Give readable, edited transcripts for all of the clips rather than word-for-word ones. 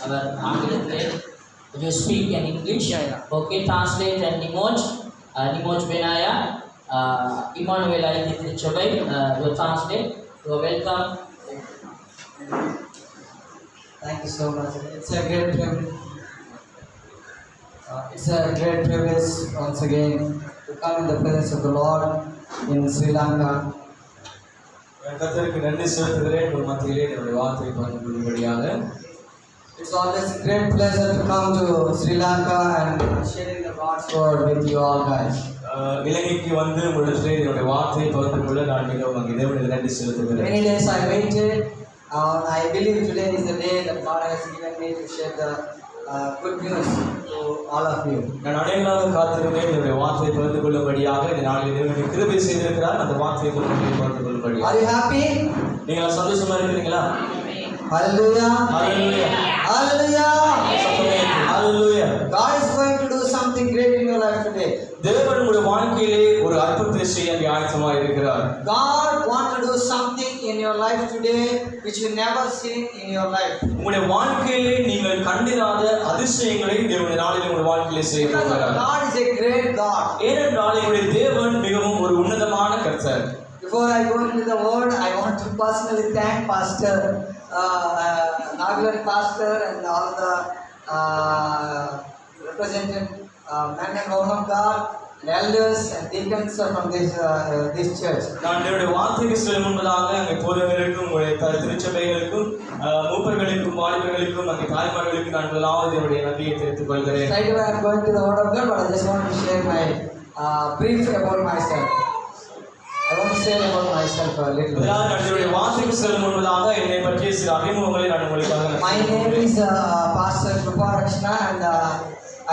அவர் ஆங்கிலத்திலே you speak in English. Okay, translate and Nimoj Benaya, Emmanuel Aiti Trichabai, you translate. You are welcome. Thank you so much. It's a great privilege. It's a great privilege once again to come in the presence of the Lord in Sri Lanka. கர்த்தருக்கு நன்றி செலுத்துகிறேன் உங்கள் மத்தியிலே என்னுடைய வார்த்தையை பகிர்ந்து கொள்ளும்படியாக. It's always a great pleasure to come to Sri Lanka and sharing the God's word with you all guys. இலங்கைக்கு வந்து உங்களிடத்திலே என்னுடைய வார்த்தையை பகிர்ந்து கொள்ள நான் மிகவும் அங்கே தேவனுக்கு நன்றி செலுத்துகிறேன். Many days I waited. I believe today is the day that God has given me to share the good news to all of you. நான் அநேகமாக காத்திருந்தேன் என்னுடைய வார்த்தையை பகிர்ந்து கொள்ளும்படியாக இந்த நாளில் தேவனுக்கு கிருபை செய்திருக்கிறார். அந்த வார்த்தையை பகிர்ந்து கொள்ளும்படியாக. Are you happy? நீங்கள் சந்தோஷமா இருக்கிறீங்களா? Hallelujah. Hallelujah. Hallelujah. Hallelujah. God is going to do something great in your life today. தேவன் உங்களுடைய வாழ்க்கையிலே ஒரு அற்புதத்தை செய்ய ஆயத்தமாக இருக்கிறார். God wants to do something in your life today which you never seen in your life. உங்களுடைய வாழ்க்கையிலே நீங்கள் கண்டிராத அதிசயங்களை தேவனுடைய நாளிலே உங்களுடைய வாழ்க்கையிலே செய்ய போகிறார். God is a great God. ஏனென்றால் உங்களுடைய தேவன் மிகவும் ஒரு உன்னதமான கர்த்தர். Before I go into the word, I want to personally thank Pastor Nagaland Pastor and all the represented men and women of God, and elders and deacons from this church. நான் என்னுடைய வார்த்தைக்கு செல்லும் முன்பதாக அங்கே போதகர்களுக்கும் உங்களுடைய திருச்சபைகளுக்கும் மூப்பர்களுக்கும் வாலிபர்களுக்கும் அங்கே தாய்மார்களுக்கும் நான் முதலாவது என்னுடைய நன்றியை தெரிவித்துக் கொள்கிறேன். Right away I am going to the word of God, but I just want to share my brief about myself. I want to say about myself a little bit. நான் என்னுடைய வார்த்தைக்கு செல்லும் முன்பதாக என்னை பற்றிய சில அறிமுகங்களை நான் உங்களுக்காக. My name is Pastor Krupa Rakshana and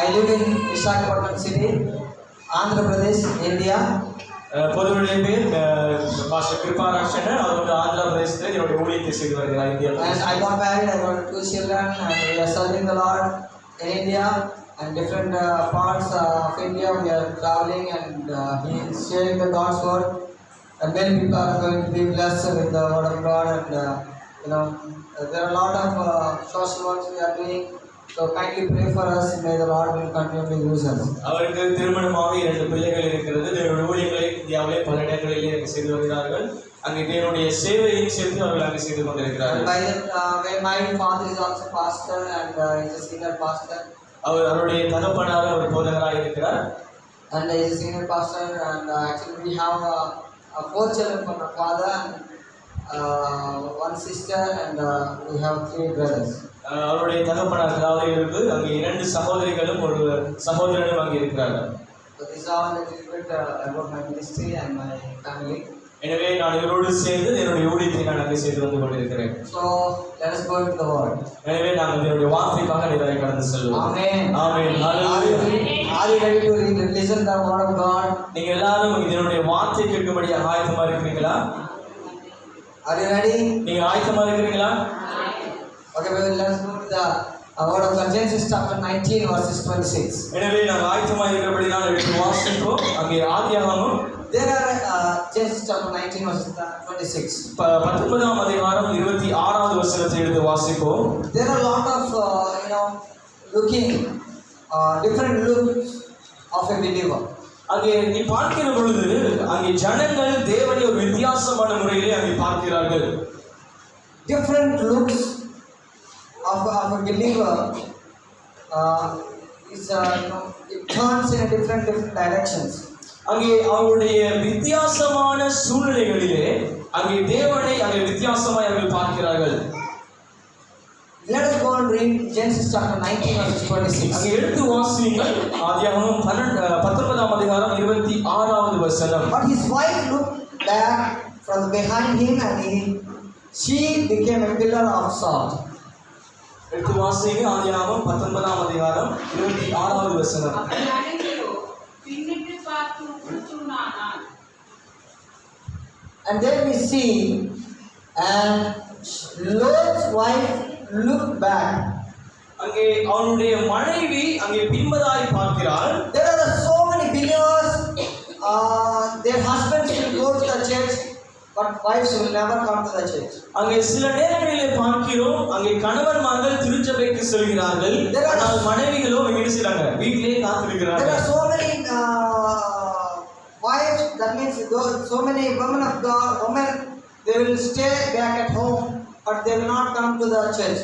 I live in Visakhapatnam city, Andhra Pradesh, India. பொதுவுடைய பேர் பாஸ்டர் கிருபா ரக்ஷனா. அவர் ஆந்திர பிரதேசத்தில் என்னுடைய ஊழியத்தை செய்து வருகிறார் இந்தியாவில். And I got married, I got 2 children and we are serving the Lord in India and different parts of India. We are traveling and he is sharing the God's word. And many people are going to be blessed with the word of God and there are a lot of social works we are doing. So kindly pray for us. May the Lord will continue to use us. அவருக்கு திருமணமாக 2 பிள்ளைகள் இருக்கிறது. தேவனுடைய ஊழியங்களை இந்தியாவிலே பல இடங்களிலே செய்து வருகிறார்கள். அங்கே தேவனுடைய சேவையை சேர்த்து அவர்கள் அங்கே செய்து கொண்டிருக்கிறார்கள். By that, my father is also pastor and is a senior pastor. அவருடைய தகப்பனார் ஒரு போதகராக இருக்கிறார். And he is a senior pastor and actually we have 4 children from my father and 1 sister and we have 3 brothers. அவருடைய தகப்பனார் அதாவது இருக்கு அங்கே 2 சகோதரிகளும் ஒரு சகோதரனும் அங்கே இருக்கிறார்கள். So this is all a little bit about my ministry and my family. எனவே நான் இவரோடு சேர்ந்து என்னுடைய ஊழியத்தை நான் அங்கே செய்து வந்து கொண்டிருக்கிறேன். So let us go into the word. எனவே நாங்கள் என்னுடைய வார்த்தைக்காக நிறைய கடந்து செல்வோம். Amen. Amen. Hallelujah. Are you ready to listen the word of God? நீங்க எல்லாரும் என்னுடைய வார்த்தை கேட்கும்படி ஆயத்தமா இருக்கிறீங்களா? Are you ready? நீங்க ஆயத்தமா இருக்கிறீங்களா? Okay, well, let's go to the word of God. Genesis chapter 19 verses 26. எனவே நாங்கள் ஆயத்தமா இருக்கிறபடி நான் எடுத்து வாசிப்போம். அங்கே ஆதியாகமம் There are Genesis chapter 19 verses 26. 19ஆம் அதிகாரம் 26வது வசனத்தை எடுத்து வாசிப்போம். There are a lot of looking different looks of a believer. அங்கே நீ பார்க்கிற பொழுது அங்கே ஜனங்கள் தேவனை ஒரு வித்தியாசமான முறையிலே அங்கே பார்க்கிறார்கள். Different looks of a believer is it turns in a different directions. அங்கே அவருடைய வித்தியாசமான சூழ்நிலைகளிலே அங்கே தேவனை அங்கே வித்தியாசமாய் அவர்கள் பார்க்கிறார்கள். Let us go and read Genesis chapter 19 verse 26. அங்கே எடுத்து வாசியுங்கள். ஆதியாகமம் 19ஆம் அதிகாரம் 26வது வசனம். But his wife looked back from behind him and she became a pillar of salt. எடுத்து வாசிங்க. ஆதியாகமம் 19ஆம் அதிகாரம் 26வது வசனம். And then we see, and Lot's wife looked back. அங்கே அவனுடைய மனைவி அங்கே பின்பதாய் பார்க்கிறாள். There are so many believers, their husbands will go to the church, but wives will never come to the church. அங்கே சில நேரங்களிலே பார்க்கிறோம் அங்கே கணவன்மார்கள் திருச்சபைக்கு செல்கிறார்கள் ஆனால் மனைவிகளோ என்ன செய்றாங்க வீட்டிலே காத்திருக்கிறார்கள். There are so many wives, that means so many women of God, women, they will stay back at home but they will not come to the church.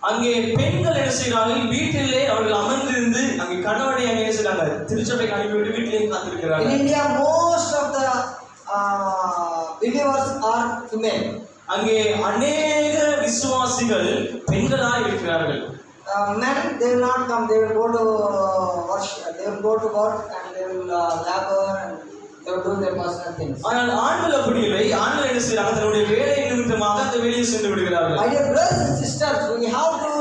அங்கே பெண்கள் என்ன செய்றார்கள் வீட்டிலே அவர்கள் அமர்ந்திருந்து அங்கே கணவனை அங்கே என்ன செய்றாங்க திருச்சபைக்கு அனுப்பிவிட்டு வீட்டிலே காத்திருக்கிறார்கள். In India most of the believers are female. அங்கே அநேக விசுவாசிகள் பெண்களாய் இருக்கிறார்கள். Men, they will not come, they will go to worship, they will go to work and they will labor and they will do their personal things. ஆனால் ஆண்கள் அப்படி இல்லை. ஆண்கள் என்ன செய்றாங்க தன்னுடைய வேலை நிமித்தமாக அந்த வெளியே சென்று விடுகிறார்கள். My dear brothers and sisters, we have to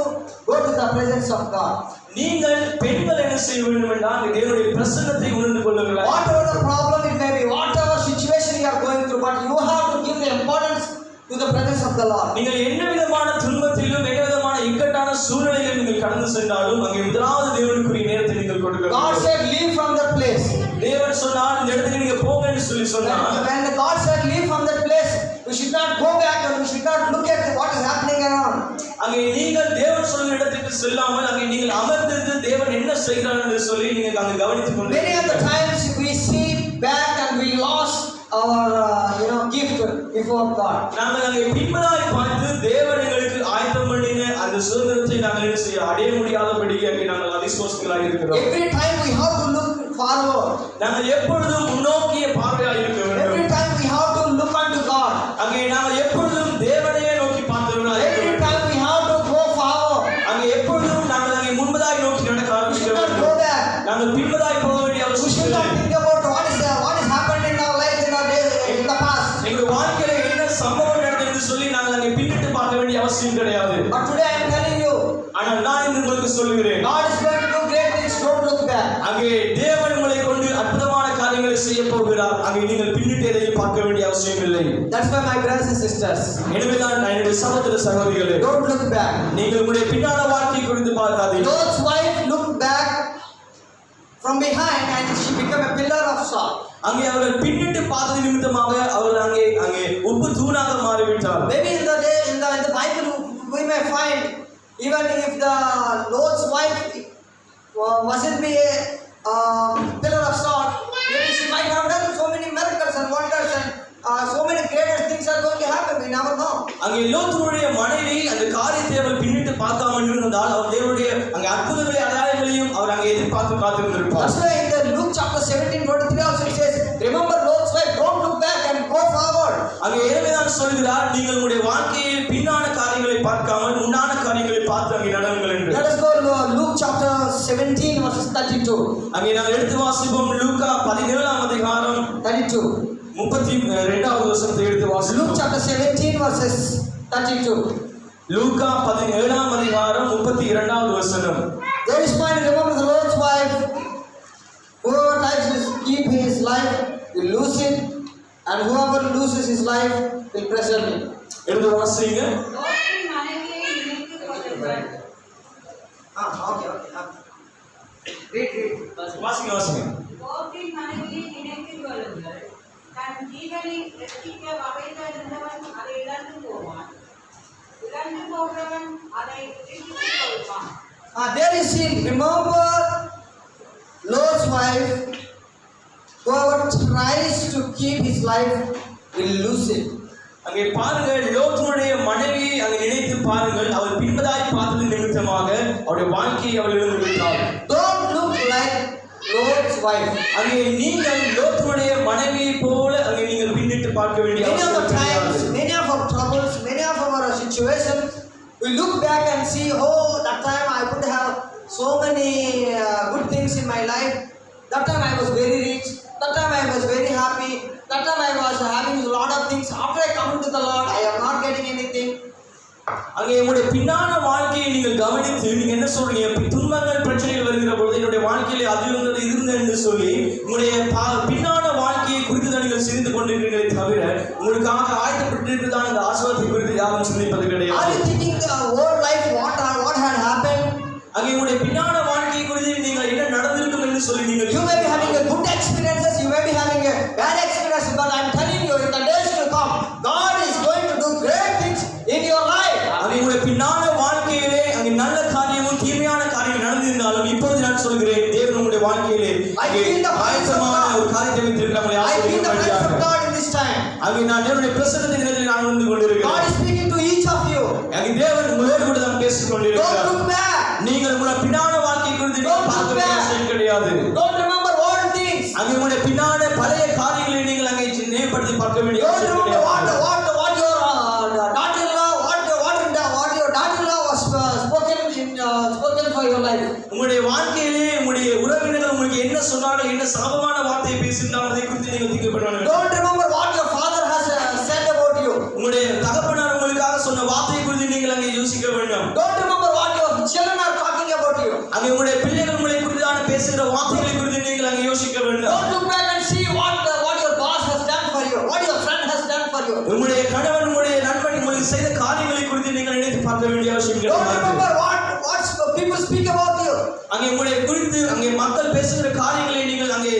go to the presence of God. நீங்கள் பெண்கள் என்ன செய்ய வேண்டும் என்றால் தேவனுடைய பிரசன்னத்தை உணர்ந்து கொள்ளுங்கள். Whatever the problem it may be, whatever situation you are going through, but you have to give the importance to the presence of the Lord. நீங்கள் என்ன விதமான துன்பத்திலும் என்ன விதமான இக்கட்டான சூழ்நிலையில் நீங்கள் கடந்து சென்றாலும் அங்கே முதலாவது தேவனுக்குரிய நேரத்தை நீங்கள் கொடுக்க God வேண்டும். said leave from that place. தேவன் சொன்னார் இந்த இடத்துக்கு நீங்க போங்க என்று சொல்லி சொன்னார். When God said leave from that place, we should not go back and we should not look at what is happening around. அங்கே நீங்கள் தேவன் சொல்லும் இடத்துக்கு செல்லாமல் அங்கே நீங்கள் அமர்ந்திருந்து தேவன் என்ன செய்கிறார் என்று சொல்லி நீங்கள் அங்கே கவனித்துக் கொண்டு Many of the times we see back and we lost our gift before God. நாங்கள் அங்கே பின்பதாய் பார்த்து தேவன் எங்களுக்கு ஆயத்தம் பண்ணின அந்த சுதந்திரத்தை நாங்கள் என்ன செய்ய அடைய முடியாதபடி அங்கே நாங்கள் அவிசுவாசிகளாக இருக்கிறோம். Every time we have to look forward. நாங்கள் எப்பொழுதும் முன்னோக்கிய பார்வையாக இருக்க வேண்டும். Every time we have to look unto God. அங்கே நாங்கள் எப்பொழுதும் தேவனையே நோக்கி பார்த்தவர்களாக இருக்க Every வேண்டும். time we have to go forward. அங்கே எப்பொழுதும் நாங்கள் அங்கே முன்பதாய் நோக்கி நடக்க We ஆரம்பிக்க should not வேண்டும். go back. நாங்கள் பின்பதாய் போக வேண்டிய We அவசியம் should இல்லை. not think about what is happened in our life in our days in the past. எங்கள் வாழ்க்கையில என்ன சம்பவம் நடந்தது என்று சொல்லி நாங்கள் அங்கே பின்னிட்டு பார்க்க வேண்டிய அவசியம் கிடையாது. But today I am telling you, ஆனால் நான் இன்று உங்களுக்கு சொல்லுகிறேன் God is going to do great things. Don't look back. அங்கே தேவன் உங்களை கொண்டு அற்புதமான காரியங்களை செய்ய போகிறார். அங்கே நீங்கள் பின்னிட்டு எதையும் பார்க்க வேண்டிய அவசியம் இல்லை. That's why my brothers and sisters, எனவேதான் நான் என்னுடைய சகோதர சகோதரிகளே don't look back. நீங்கள் உங்களுடைய பின்னான வாழ்க்கை குறித்து பார்க்காதீர்கள். Lot's wife looked back from behind and she became a pillar of salt. அங்கே அவர்கள் பின்னிட்டு பார்த்தது நிமித்தமாக அவர்கள் அங்கே உப்பு தூணாக மாறிவிட்டார். Maybe in the Bible we may find even if the Lot's wife wasn't be a pillar of salt, maybe she might have done so many miracles and wonders and so many greater things are going to happen. We never know. அங்கே லோத்துடைய மனைவி அந்த காரியத்தை அவள் பின்னிட்டு பார்க்காமல் இருந்தால் அவர் தேவனுடைய அங்கே அற்புதங்களை அடையாளங்களையும் அவர் அங்கே எதிர்பார்த்து காத்திருந்திருப்பார். That's why in the Luke chapter 17:23 also it says, remember Lot's wife, don't look back and go forward. அங்கே எனவேதான் சொல்கிறார் நீங்கள் உங்களுடைய வாழ்க்கையில் பின்னான காரியங்களை பார்க்காமல் முன்னான காரியங்களை பார்த்து அங்கே நடங்கள் என்று. Let us go to Luke chapter 17 verses 32. அங்கே நாம் எடுத்து வாசிப்போம். லூக்கா 17ஆம் அதிகாரம் 32. 32வது வசனத்தை எடுத்து வாசிப்போம். Luke chapter 17 verses 32. லூக்கா 17ஆம் அதிகாரம் 32வது வசனம். There is point, remember the Lord's wife, whoever tries to keep his life will lose it, and whoever loses his life will preserve it. எடுத்து வாசிங்க. Okay. Read. வாசிங்க வாசிங்க. கோபின் மனைவியை நினைத்துக் கொள்ளுங்கள். தன் ஜீவனை ரட்சிக்க வகைத்த நின்றவன் அதை இழந்து போவான். இழந்து போகிறவன் அதை ரட்சித்துக் கொள்வான். There is sin. Remember Lot's wife, whoever tries to keep his life will lose it. அங்கே பாருங்கள் லோத்துடைய மனைவி அங்கே நினைத்து பாருங்கள் அவர் பின்பதாய் பார்த்தது நிமித்தமாக அவருடைய வாழ்க்கையை அவள் இழந்து விட்டாள். Don't look like Lot's wife. அங்கே நீங்கள் லோத்துடைய மனைவியை போல அங்கே நீங்கள் பின்னிட்டு பார்க்க வேண்டிய Many of the அவசியம் times, கிடையாது. many of our troubles, many of our situations, we look back and see, oh, that time I could have so many good things in my life. That time I was very rich. That time I was very happy. That time I was having a lot of things. After I come to the Lord, I am not getting anything. அங்கே உங்களுடைய பின்னான வாழ்க்கையை நீங்கள் கவனித்து நீங்க என்ன சொல்றீங்க? துன்பங்கள் பிரச்சனைகள் வருகிற பொழுது என்னுடைய வாழ்க்கையில அது இருந்தது இது இருந்தது என்று சொல்லி உங்களுடைய பின்னான வாழ்க்கையை குறித்து தான் நீங்கள் சிந்தித்து கொண்டிருக்கிறீர்களே தவிர உங்களுக்காக ஆயத்தப்பட்டிருக்கிறதான அந்த ஆசீர்வாதத்தை குறித்து யாரும் சிந்திப்பது கிடையாது. Are you thinking the whole life what had happened? அங்கே உங்களுடைய பின்னான வாழ்க்கையை குறித்து நீங்கள் என்ன நடந்திருக்கும் என்று சொல்லி நீங்கள் You may be having a good experiences, you may be having a bad experiences, but I am telling you, in the days to come, God தீமையான காரியங்கள் நடந்திருந்தாலும் இப்பொழுது நான் சொல்கிறேன், தேவன் உங்களுடைய வாழ்க்கையிலே ஆயத்தமான ஒரு காரியத்தை வைத்திருக்கிறார். I feel the presence of God in this time. அங்கே நான் தேவனுடைய பிரசன்னத்தின் நிலையில் நான் வந்து கொண்டிருக்கிறேன். God is speaking to each of you. அங்கே தேவன் உங்களோடு கூட தான் பேசிக் கொண்டிருக்கிறார். Don't look back. நீங்கள் உங்களுடைய பின்னான வாழ்க்கை குறித்து நீங்கள் பார்க்க வேண்டிய அவசியம் கிடையாது. Don't remember old things. அங்கே உங்களுடைய பின்னான பழைய காரியங்களை நீங்கள் அங்கே நினைவுபடுத்தி பார்க்க வேண்டிய Don't அவசியம் remember கிடையாது. what your daughter-in-law, what your daughter-in-law was spoken for your life. உங்களுடைய வாழ்க்கையிலே உங்களுடைய உறவினர்கள் உங்களுக்கு என்ன சொன்னார்கள், என்ன சாபமான வார்த்தையை பேசினார்கள், அதை குறித்து நீங்கள் திங்கப்பட வேண்டும். Don't remember what your father has said about you. உங்களுடைய தகப்பனார் உங்களுக்காக சொன்ன வார்த்தையை குறித்து நீங்கள் அங்கே யோசிக்க வேண்டும். Don't remember what your children are talking about you. அங்கே உங்களுடைய பிள்ளைகள் உங்களை குறித்தான பேசுகிற வார்த்தைகளை குறித்து நீங்கள் அங்கே யோசிக்க வேண்டும். Don't look back and see what your boss has done for you, what your friend has done for you. உங்களுடைய கணவன் உங்களுடைய நண்பன் உங்களுக்கு செய்த காரியங்களை குறித்து நீங்கள் நினைத்து பார்க்க வேண்டிய அவசியம் Don't கிடையாது. remember what people speak about you. அங்கே உங்களை குறித்து அங்கே மக்கள் பேசுகிற காரியங்களை நீங்கள் அங்கே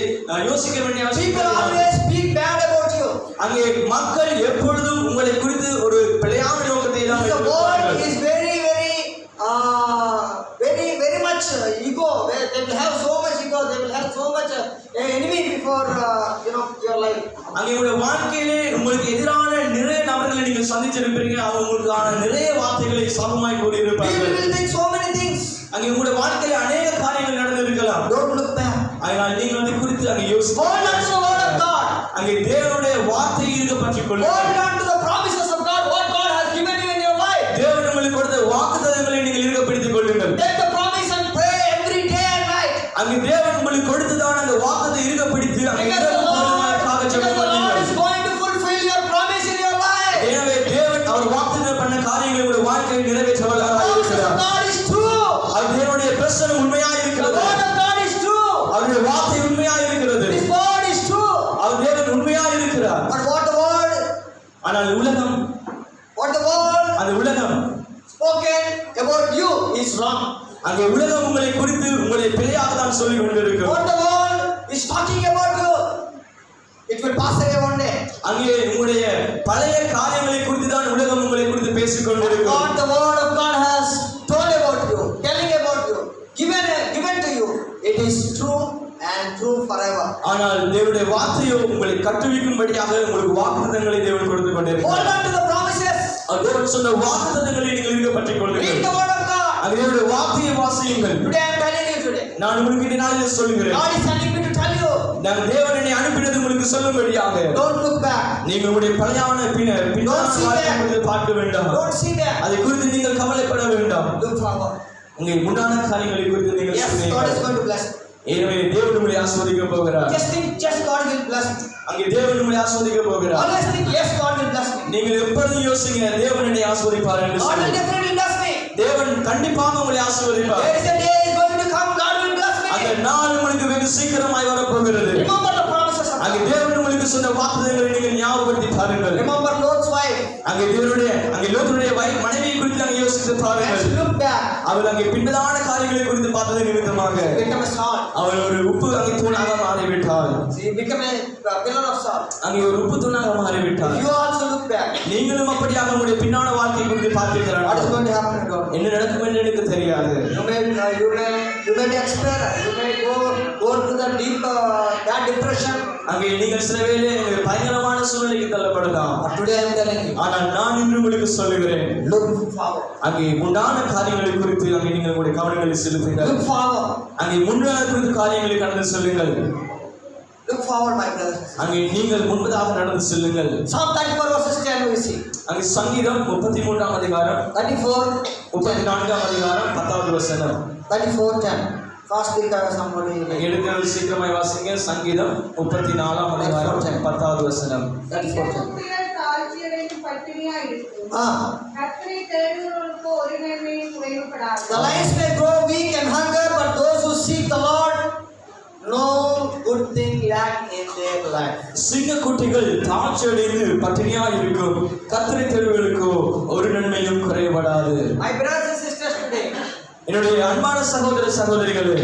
யோசிக்க வேண்டிய அவசியம் People கிடையாது. always speak bad about you. அங்கே மக்கள் எப்பொழுதும் உங்களை குறித்து ஒரு பிழையான நோக்கத்தை தான் The world வைத்திருக்கிறார்கள். is very much ego. They will have so much ego. They will have so much enemy before your life. அங்கே உங்களுடைய வாழ்க்கையிலே உங்களுக்கு எதிரான நிறைய நபர்களை நீங்கள் சந்திச்சிருப்பீங்க. அவங்க உங்களுக்கான நிறைய வார்த்தைகளை சாபமாய் People கூறியிருப்பார்கள். will think so many things. அங்கே உங்களுடைய வாழ்க்கையில அநேக காரியங்கள் நடந்திருக்கலாம். Don't look back. அதனால் நீங்கள் அதை குறித்து அங்கே யோசிக்க Hold on to the word of God. அங்கே தேவனுடைய வார்த்தையை இருக்க பற்றிக் கொள்ளுங்கள். Hold on to the promises of God. What God has given you in your life. தேவன் உங்களுக்கு கொடுத்த வாக்குத்தத்தங்களை நீங்கள் இருக்க பிடித்துக் கொள்ளுங்கள். Take the promise and pray every day and night. அங்கே தேவன் உங்களுக்கு கொடுத்ததான அந்த வாக்குத்தை இருக்க பிடித்து அங்கே Because the Lord is ஜெபம் going to fulfill your promise in your life. எனவே தேவன் அவர் வாக்குத்தத்தம் பண்ண காரியங்களை உங்களுடைய வாழ்க்கையில் நிறைவேற்ற The வல்லவராய் promises of இருக்கிறார். God is true. அது தேவனுடைய பிரசன்னம் உண்மையாய் The இருக்கிறது. word of God is true. அவருடைய வார்த்தை உண்மையாய் இருக்கிறது. His word is true. அவர் தேவன் உண்மையாய் இருக்கிறார். But what the word ஆனால் உலகம் அந்த உலகம் spoken about you is wrong. அங்கே உலகம் உங்களை குறித்து உங்களை பிழையாக தான் சொல்லி கொண்டிருக்கிறது. What the world is talking about you, it will pass away one day. அங்கே உங்களுடைய பழைய காரியங்களை குறித்து தான் உலகம் உங்களை குறித்து பேசிக் கொண்டிருக்கிறது. What the word of God has told about you, telling about you, given to you, it is true and true forever. ஆனால் தேவனுடைய வார்த்தையோ உங்களை கட்டுவிக்கும்படியாக உங்களுக்கு வாக்குத்தத்தங்களை தேவன் கொடுத்து Hold கொண்டிருக்கிறார். on to the promises. தேவன் சொன்ன வாக்குத்தத்தங்களை நீங்கள் இருக்க பற்றிக் Read கொள்ளுங்கள். the word of God. அது தேவனுடைய வார்த்தையை வாசியுங்கள். Today I am telling you today. நான் உங்களுக்கு இந்த நாளில் சொல்லுகிறேன். God is sending me to tell you. நான் தேவன் என்னை அனுப்பினது உங்களுக்கு சொல்லும்படியாக. Don't look back. நீங்கள் உங்களுடைய பழையான பின்னான வாழ்க்கையை பார்க்க வேண்டாம். Don't see that. அதை குறித்து நீங்கள் கவலைப்பட வேண்டாம். Look forward. உங்கள் முன்னான காரியங்களை குறித்து நீங்கள் Yes, God is சிந்தியுங்கள். going to bless me. எனவே தேவன் உங்களை ஆசீர்வதிக்க போகிறார். Just think, just God will bless me. அங்கே தேவன் உங்களை ஆசீர்வதிக்க போகிறார். Always think, yes, God will bless me. நீங்கள் எப்பொழுதும் யோசிங்க, தேவன் என்னை ஆசீர்வதிப்பார் என்று God will சொல்லி. definitely bless me. தேவன் கண்டிப்பாக உங்களை ஆசீர்வதிப்பார். There is a day is going to come, God will bless அந்த me. நாள் உங்களுக்கு வெகு சீக்கிரமாய் வரப்போகிறது. Remember the promises of அங்கே God. தேவன் உங்களுக்கு சொன்ன வாக்குத்தத்தங்களை நீங்கள் ஞாபகப்படுத்தி பாருங்கள். Remember Lot's wife. அங்கே லோத்துடைய மனைவியை குறித்து அங்கே யோசித்து And பாருங்கள். she looked back. அவள் அங்கே பின்னதான காரியங்களை குறித்து பார்த்தது நிமித்தமாக Become a salt. அவள் ஒரு உப்பு அங்கே தூணாக மாறிவிட்டாள். She became a pillar of salt. அங்கே ஒரு உப்பு தூணாக மாறிவிட்டாள். You also look back. நீங்களும் அப்படியாக உங்களுடைய பின்னான வாழ்க்கை குறித்து What is பார்க்கிறீர்கள். going to happen in God? என்ன நடக்கும் என்று எனக்கு தெரியாது. You may be expert. You may go to the deep that depression. அங்கே நீங்கள் சில வேளை பயங்கரமான சூழ்நிலைக்கு தள்ளப்படலாம். But today I am telling you, ஆனால் நான் இன்று உங்களுக்கு சொல்லுகிறேன், look forward. அங்கே உண்டான காரியங்களை குறித்து அங்கே நீங்கள் உங்களுடைய கவனங்களை செலுத்துங்கள். Look forward. அங்கே முன்னான குறித்து காரியங்களை கடந்து செல்லுங்கள். Look forward, my brothers. அங்கே நீங்கள் முன்பதாக நடந்து செல்லுங்கள். Psalm 34 verses 10 we see. அங்கே சங்கீதம் 33ஆம் அதிகாரம் 34ஆம் அதிகாரம் 10வது வசனம். 34:10. Fastly cover somebody. எடுத்து சீக்கிரமாய் வாசிங்க. சங்கீதம் 34ஆம் அதிகாரம் 10வது வசனம். 34:10. புத்திரர் தாழ்ச்சியடைந்து பட்டினியாய் இருக்கும். கர்த்தரை தேடுகிறவர்களுக்கு ஒரு நன்மையும் குறைவுபடாது. The lions may grow weak and hunger, but those who seek the Lord, no good thing lack in their life. சிங்கக்குட்டிகள் தாழ்ச்சியடைந்து பட்டினியாய் இருக்கும், கர்த்தரை தேடுகிறவர்களுக்கு ஒரு நன்மையும் குறைபடாது. My brothers and sisters today, என்னுடைய அன்பான சகோதர சகோதரிகளே,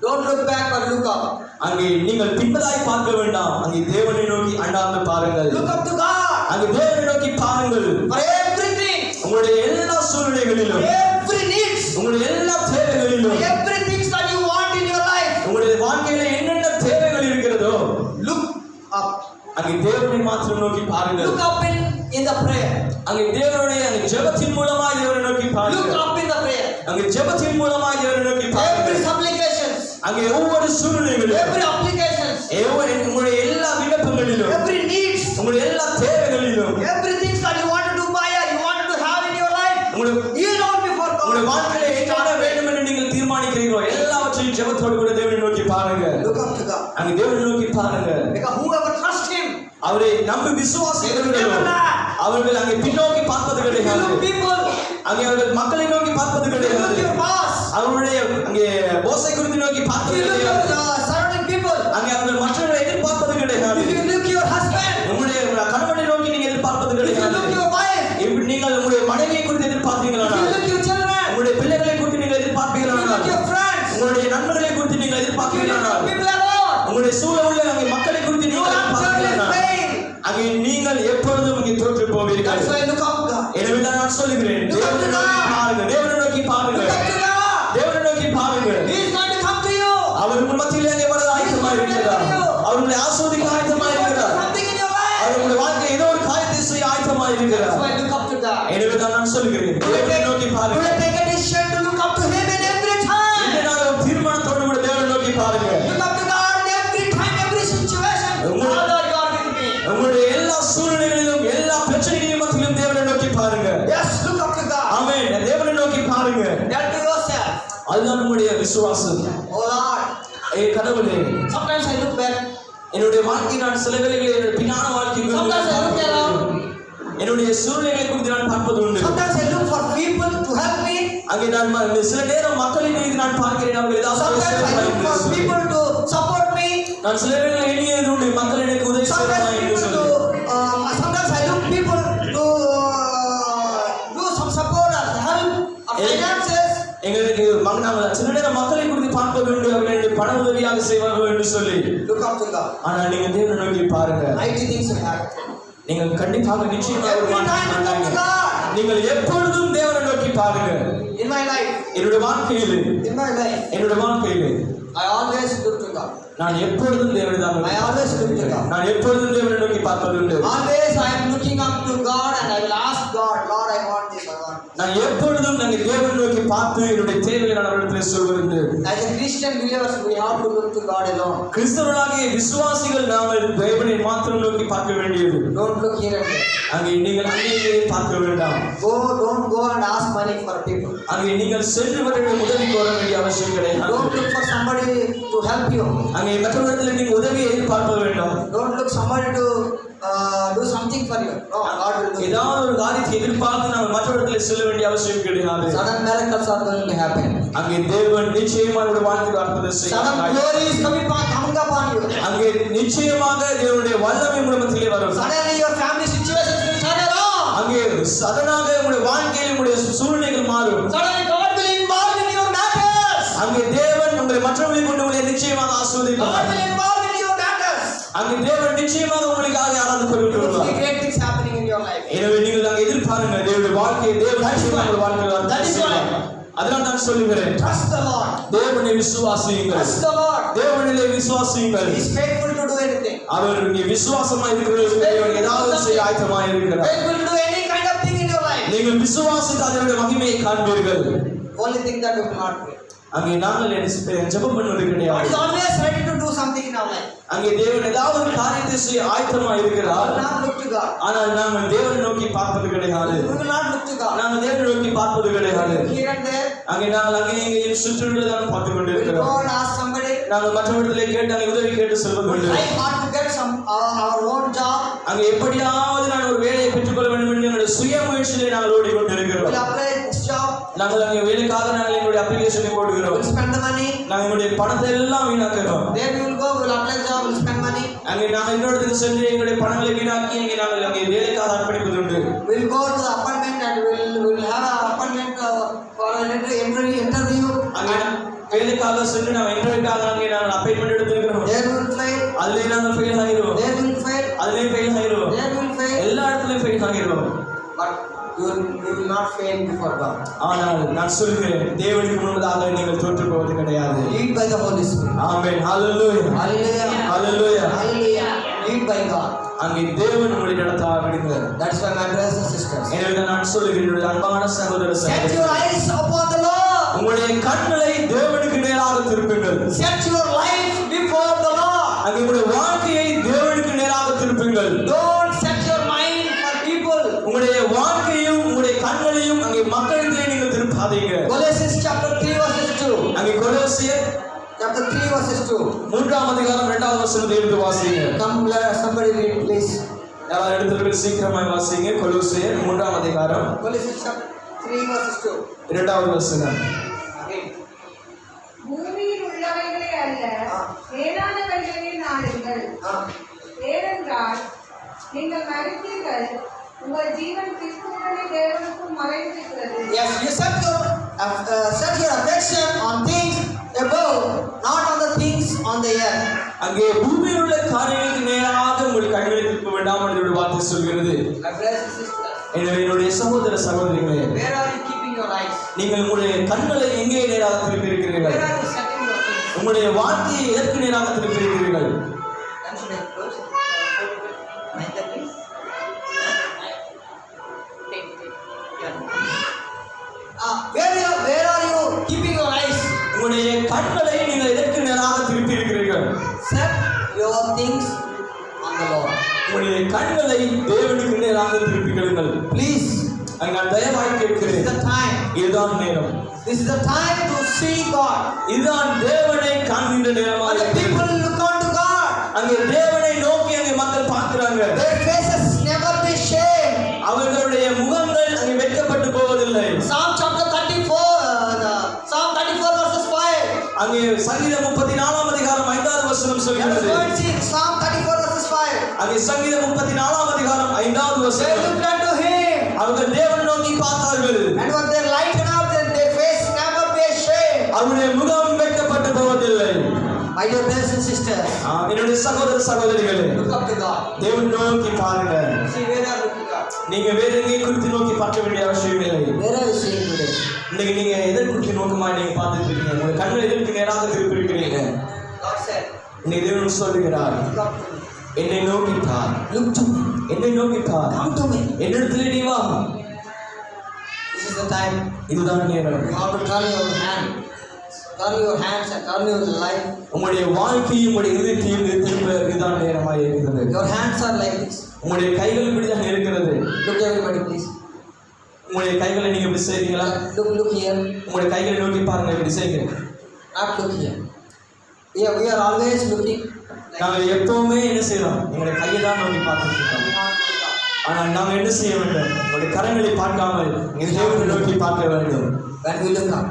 don't look back but look up. அங்கே நீங்கள் பின்பதாய் பார்க்க வேண்டாம், அங்கே தேவனை நோக்கி அண்ணாந்து பாருங்கள். Look up to God அங்கே தேவனை நோக்கி பாருங்கள். for everything, உங்களுடைய எல்லா சூழ்நிலைகளிலும் every needs. உங்களுடைய எல்லா தேவைகளிலும் everything that you want in your life, உங்களுடைய வாழ்க்கையில என்னென்ன தேவைகள் இருக்கிறதோ look up. அங்கே தேவனை மாத்திரம் நோக்கி பாருங்கள். Look up in the prayer. அங்கே தேவனுடைய அந்த ஜெபத்தின் மூலமாய் தேவனை நோக்கி Look பாருங்கள். up in the prayer. அங்கே ஜெபத்தின் மூலமாய் தேவனை நோக்கி Every பாருங்கள். supplications, அங்கே ஒவ்வொரு சூழ்நிலைகளிலும் every applications, உங்களுடைய எல்லா விண்ணப்பங்களிலும் every needs, உங்களுடைய எல்லா தேவைகளிலும் everything that you want to buy or you want to have in your life, you know before உங்களுடைய God. வாழ்க்கையில என்ன வேண்டும் என்று நீங்கள் தீர்மானிக்கிறீர்களோ எல்லாவற்றையும் ஜெபத்தோடு கூட தேவனை நோக்கி பாருங்க. Look up to God. அங்கே தேவனை நோக்கி பாருங்க. Because whoever trusts Him, அவரை நம்பி விசுவாசிக்கிறவர்களோ அவர்கள் அங்கே பின்னோக்கி பார்ப்பது you கிடையாது. look people, அங்கே அவர்கள் மக்களை நோக்கி பார்ப்பது you கிடையாது. look your boss, அவருடைய அங்கே போசை குறித்து நோக்கி பார்ப்பது you look கிடையாது. your surrounding people, அங்கே அவர்கள் மற்றவர்களை எதிர்பார்ப்பது கிடையாது. you look your husband, உங்களுடைய கணவனை நோக்கி நீங்க எதிர்பார்ப்பது you கிடையாது. look your wife, இப்படி நீங்கள் உங்களுடைய மனைவியை குறித்து எதிர்பார்ப்பீங்களா? you look your children, உங்களுடைய பிள்ளைகளை குறித்து நீங்கள் you எதிர்பார்ப்பீங்களா? look your friends, உங்களுடைய நண்பர்களை குறித்து நீங்கள் you எதிர்பார்ப்பீங்களா? look your people alone. உங்களுடைய சூழலுள்ள அங்கே மக்களை குறித்து You நீங்கள் will எதிர்பார்ப்பீங்களா? certainly fail. அங்கே நீங்கள் எப்பொழுதும் இங்கே தோற்று போவீர்கள். That's why look up to God. எனவே தான் நான் சொல்லுகிறேன், Look up to தேவனை நோக்கி God. பாருங்க, தேவனை நோக்கி பாருங்க, Look up to God. தேவனை நோக்கி பாருங்க. He is going to come to you. அவர் உங்கள் மத்தியிலே அங்கே வர ஆயத்தமாக இருக்கிறார். அவர் உங்களை ஆசீர்வதிக்க ஆயத்தமாக He wants இருக்கிறார். something in your life. அவர் உங்களுடைய வாழ்க்கையில் ஏதோ ஒரு காரியத்தை செய்ய ஆயத்தமாக இருக்கிறார். That's why look up to God. எனவே தான் நான் சொல்லுகிறேன், தேவனை நோக்கி பாருங்க. Today take a decision to look up to Him in every time. இந்த நாள் ஒரு தீர்மானத்தோடு கூட தேவனை நோக்கி பாருங்க. Look up to God in every time, every situation. Father, you are with me. உங்களுடைய எல்லா சூழ்நிலைகளிலும் எல்லா பிரச்சனைகளின் மத்தியிலும் தேவனை நோக்கி பாருங்க. Yes, look up to God. ஆமென். தேவனை நோக்கி பாருங்க. Tell to yourself, அதுதான் உங்களுடைய விசுவாசம். oh Lord. கடவுளே, Sometimes I look back. என்னுடைய வாழ்க்கை நான் சில வேளைகளில் என்னுடைய பின்னான வாழ்க்கை Sometimes I look around. என்னுடைய சூழ்நிலைகளை குறித்து நான் பார்ப்பது உண்டு. Sometimes I look for people to help me. அங்கே நான் சில நேரம் மக்களை மீது நான் பார்க்கிறேன், அவர்கள் ஏதாவது Sometimes I look for people to support me. நான் சில வேளைகளில் எண்ணியது உண்டு, மக்கள் எனக்கு உதவி செய்வாங்க என்று சொல்லி. Sometimes I look people to do some support or help or finances. எங்களுக்கு நாங்கள் சில நேரம் மக்களை குறித்து பார்ப்பது உண்டு, அவர்கள் எனக்கு பண உதவியாக செய்வார்கள் என்று சொல்லி. Look up to God. ஆனால் நீங்க தேவனை நோக்கி பாருங்க, Mighty things will happen. நீங்கள் கண்டிப்பாக நிச்சயமாக ஒரு Every மாற்றம் time look up to காண்பீங்க. God. நீங்கள் எப்பொழுதும் தேவனை நோக்கி பாருங்க. In my life, என்னுடைய வாழ்க்கையில் என்னுடைய வாழ்க்கையில் I always look to God. நான் எப்பொழுதும் தேவனை தான் I always look to God. நான் எப்பொழுதும் தேவனை நோக்கி பார்ப்பது உண்டு. Always I am looking up to God and I will ask God, Lord, I want this, I want this. நான் எப்பொழுதும் நாங்கள் தேவனை நோக்கி பார்த்து என்னுடைய தேவையை நான் அவரிடத்தில் சொல்வது. As a Christian believers, we have to look to God alone. கிறிஸ்தவர்களாகிய விசுவாசிகள் நாங்கள் தேவனை மாத்திரம் நோக்கி பார்க்க வேண்டியது. Don't look here and there. அங்கே நீங்கள் அங்கே பார்க்க வேண்டாம். Don't go and ask money for people. அங்கே நீங்கள் சென்றவர்களிடம் உதவி கோர வேண்டிய அவசியம் கிடையாது. Don't look for somebody to help you. அங்கே மற்றவர்களிடத்தில் நீங்கள் உதவியை எதிர்பார்க்க வேண்டாம். Don't look somebody to do something for you. No, God will do. ஏதாவது ஒரு காரியத்தை எதிர்பார்த்து நாங்கள் மற்றவர்களிடத்தில் செல்ல வேண்டிய அவசியம் கிடையாது. Sudden miracles are going to happen. அங்கே தேவன் நிச்சயமாக உங்களுடைய வாழ்க்கையில் அற்புதம் Sudden செய்வார். glory is coming upon you. அங்கே நிச்சயமாக தேவனுடைய வல்லமை உங்கள் மத்தியிலே வரும். Suddenly your family situations will turn around. அங்கே சடனாக உங்களுடைய வாழ்க்கையில் உங்களுடைய சூழ்நிலைகள் மாறும். Suddenly God will involve in your matters. அங்கே தேவன் உங்களை மற்றவர்களை கொண்டு உங்களை நிச்சயமாக ஆசீர்வதிப்பார். God will involve in your matters. அங்கே தேவன் நிச்சயமாக உங்களுக்காக யாராவது கொண்டு You will see வருவார். great things happening in your life. எனவே நீங்கள் அங்கே எதிர்பாருங்க தேவனுடைய வாழ்க்கையை தேவன் நிச்சயமாக உங்கள் வாழ்க்கையில் That அற்புதம் is செய்வார். why. அதனால் நான் சொல்லுகிறேன், Trust the Lord. தேவனை விசுவாசியுங்கள். Trust the Lord. தேவனிலே விசுவாசியுங்கள். He is faithful to do anything. அவர் இங்கே விசுவாசமாக இருக்கிறவர்களுக்கு தேவன் ஏதாவது செய்ய ஆயத்தமாக இருக்கிறார். Faithful to do any kind of thing in your life. நீங்கள் விசுவாசித்து அதனுடைய மகிமையை காண்பீர்கள். Only thing that we will not pray. அங்கே நாங்கள் ஜெபம் பண்ணுவது God கிடையாது. is always ready to do something in our life. அங்கே தேவன் ஏதாவது ஒரு காரியத்தை செய்ய ஆயத்தமாக இருக்கிறார். We will not look to God. ஆனால் நாங்கள் தேவனை நோக்கி பார்ப்பது கிடையாது. We will not look to God. நாங்கள் தேவனை நோக்கி பார்ப்பது கிடையாது. Here and there. அங்கே நாங்கள் அங்கே இங்கேயும் சுற்றுகளில் தான் பார்த்து கொண்டு We will இருக்கிறோம். go and ask somebody. நாங்கள் மற்றவர்களிடத்திலே கேட்டு அங்கே உதவி கேட்டு சொல்வது உண்டு. Try hard to get our own job. அங்கே எப்படியாவது நான் ஒரு வேலையை பெற்றுக்கொள்ள வேண்டும் என்று என்னுடைய சுய முயற்சியிலே நாங்கள் We ஓடிக்கொண்டிருக்கிறோம். will apply this job. நாங்கள் அங்கே வேலைக்காக நாங்கள் எங்களுடைய அப்ளிகேஷனை We போடுகிறோம். will spend the money. நாங்கள் எங்களுடைய பணத்தை எல்லாம் வீணாக்குறோம். There we will go. We will apply the job. We will spend money. அங்கே நாங்கள் இன்னொருத்துக்கு சென்று எங்களுடைய பணங்களை வீணாக்கி அங்கே நாங்கள் அங்கே வேலைக்காக அர்ப்பணிப்பது உண்டு. We will go to the appointment and we will have an appointment for an interview. அங்கே வேலைக்காக சென்று நாம் இன்டர்வியூக்காக அங்கே நாங்கள் அப்பாயின்மெண்ட் எடுத்துக்கிறோம். There we will fail. அதிலே நாங்கள் ஃபெயில் ஆகிடுவோம். There we will fail. அதிலே ஃபெயில் ஆகிடுவோம். There we will fail. எல்லா இடத்துலையும் ஃபெயில் ஆகிடுவோம். But you will not fail before God. ஆனால் நான் சொல்கிறேன், தேவனுக்கு முன்பதாக நீங்கள் தோற்று போவது கிடையாது. Lead by the Holy Spirit. Amen. Hallelujah. Hallelujah. Hallelujah. Hallelujah. Lead by God. அங்கே தேவன் உங்களை நடத்த விடுகிறார். That's why my brothers and sisters, எனவே நான் சொல்கிறேன், அன்பான சகோதர set your சகோதரிகளே, eyes upon the Lord. உங்களுடைய கண்களை தேவனுக்கு நேராக திருப்புங்கள். Set your life before the Lord. அங்கே உங்களுடைய வாழ்க்கையை தேவனுக்கு நேராக திருப்புங்கள். Don't set your mind for people. உங்களுடைய வாழ்க்கையும் உங்களுடைய கண்களையும் அங்கே மக்களிடத்திலே நீங்கள் திருப்பாதீங்க. Colossians chapter 3 verses 2. அங்கே கொலோசியர் Chapter 3 verses 2. 3ஆம் அதிகாரம் 2வது வசனத்தை எடுத்து வாசிங்க. Come, let somebody read, please. யாராவது எடுத்துட்டு சீக்கிரமாய் வாசிங்க. கொலோசியர் 3ஆம் அதிகாரம் Colossians chapter 3 verses 2. 2வது வசனம். Read. பூமியில் உள்ளவைகளே அல்ல, மேலானவைகளே நாடுங்கள். ஏனென்றால் நீங்கள் மரித்தீர்கள், உங்கள் ஜீவன் கிறிஸ்துவுடனே தேவனுக்கும் மறைந்திருக்கிறது. Yes, you set your affection on things above, not on the things on the earth. அங்கே பூமியில் உள்ள காரியங்களுக்கு நேராக உங்கள் கண்களை திருப்ப வேண்டாம் என்று வார்த்தை சொல்கிறது. My brothers and sisters, எனவே என்னுடைய சகோதர சகோதரிகளே, where are you keeping your eyes? நீங்கள் உங்களுடைய கண்களை எங்கே நேராக திருப்பி இருக்கிறீர்கள்? Where are you setting your things? உங்களுடைய வாழ்க்கையை எதற்கு நேராக திருப்பி இருக்கிறீர்கள்? When should I close? 9:30? Where are you keeping your eyes? உங்களுடைய கண்களை நீங்கள் எதற்கு நேராக திருப்பி இருக்கிறீர்கள்? Set your things on the Lord. உங்களுடைய கண்களை தேவனுக்கு நேராக திருப்பிக்கொள்ளுங்கள். Please, அங்கே நான் தயவாய் this கேட்கிறேன். is the time. இதுதான் நேரம். This is the time to see God. இதுதான் தேவனை காண்கின்ற And நேரமாக the இருக்கிறது. people look unto God. அங்கே தேவனை நோக்கி அங்கே மக்கள் பார்க்கிறாங்க. Their faces never be shamed. அவர்களுடைய முகங்கள் அங்கே வெட்கப்பட்டு போவதில்லை. Psalm chapter 34 verses 5. அங்கே சங்கீதம் 34ஆம் அதிகாரம் 5வது வசனம் சொல்கிறது. Psalm 34 verses 5. அங்கே சங்கீதம் 34ஆம் அதிகாரம் 5வது They வசனம். looked unto him, அவர்கள் தேவனை நோக்கி பார்த்தார்கள். and when they lighten up, then their face never be ashamed. அவருடைய முகம் வெட்கப்பட்டு போவதில்லை. My dear brothers and sisters, என்னுடைய சகோதர சகோதரிகளே, look up to God. தேவனை நோக்கி பாருங்க. See, where are you looking up? நீங்க வேற எங்கேயும் குறித்து நோக்கி பார்க்க வேண்டிய அவசியம் இல்லை. Where are you seeing today? இன்னைக்கு நீங்க எதை குறித்து நோக்கமா நீங்க பார்த்துட்டு இருக்கீங்க? உங்க கண்களை எதற்கு நேராக திருப்பி இருக்கிறீங்க? God said, இன்னைக்கு தேவன் சொல்லுகிறார், look up to me. என்னை நோக்கி பார். Look to me. என்னை நோக்கி பார். Come to me. என்னிடத்திலே நீ வா. This is the time. இதுதான் நேரம். You have to turn your hands and turn your life. உங்களுடைய வாழ்க்கையும் உங்களுடைய இதயத்தையும் திரும்ப இதுதான் நேரமாக இருக்கிறது. Your hands are like this. உங்களுடைய கைகள் இப்படிதான் இருக்கிறது. Look everybody, please. உங்களுடைய கைகளை நீங்க இப்படி செய்றீங்களா? Look here. உங்களுடைய கைகளை நோக்கி பாருங்க, இப்படி செய்யுங்க. Not look here. We are always looking. நாங்க எப்பவுமே என்ன செய்யறோம்? எங்களுடைய கையை தான் நோக்கி பார்த்துட்டு இருக்கோம். ஆனால் நாங்க என்ன செய்ய வேண்டும்? உங்களுடைய கரங்களை பார்க்காமல் எங்கள் தேவனை நோக்கி பார்க்க வேண்டும். When we look up,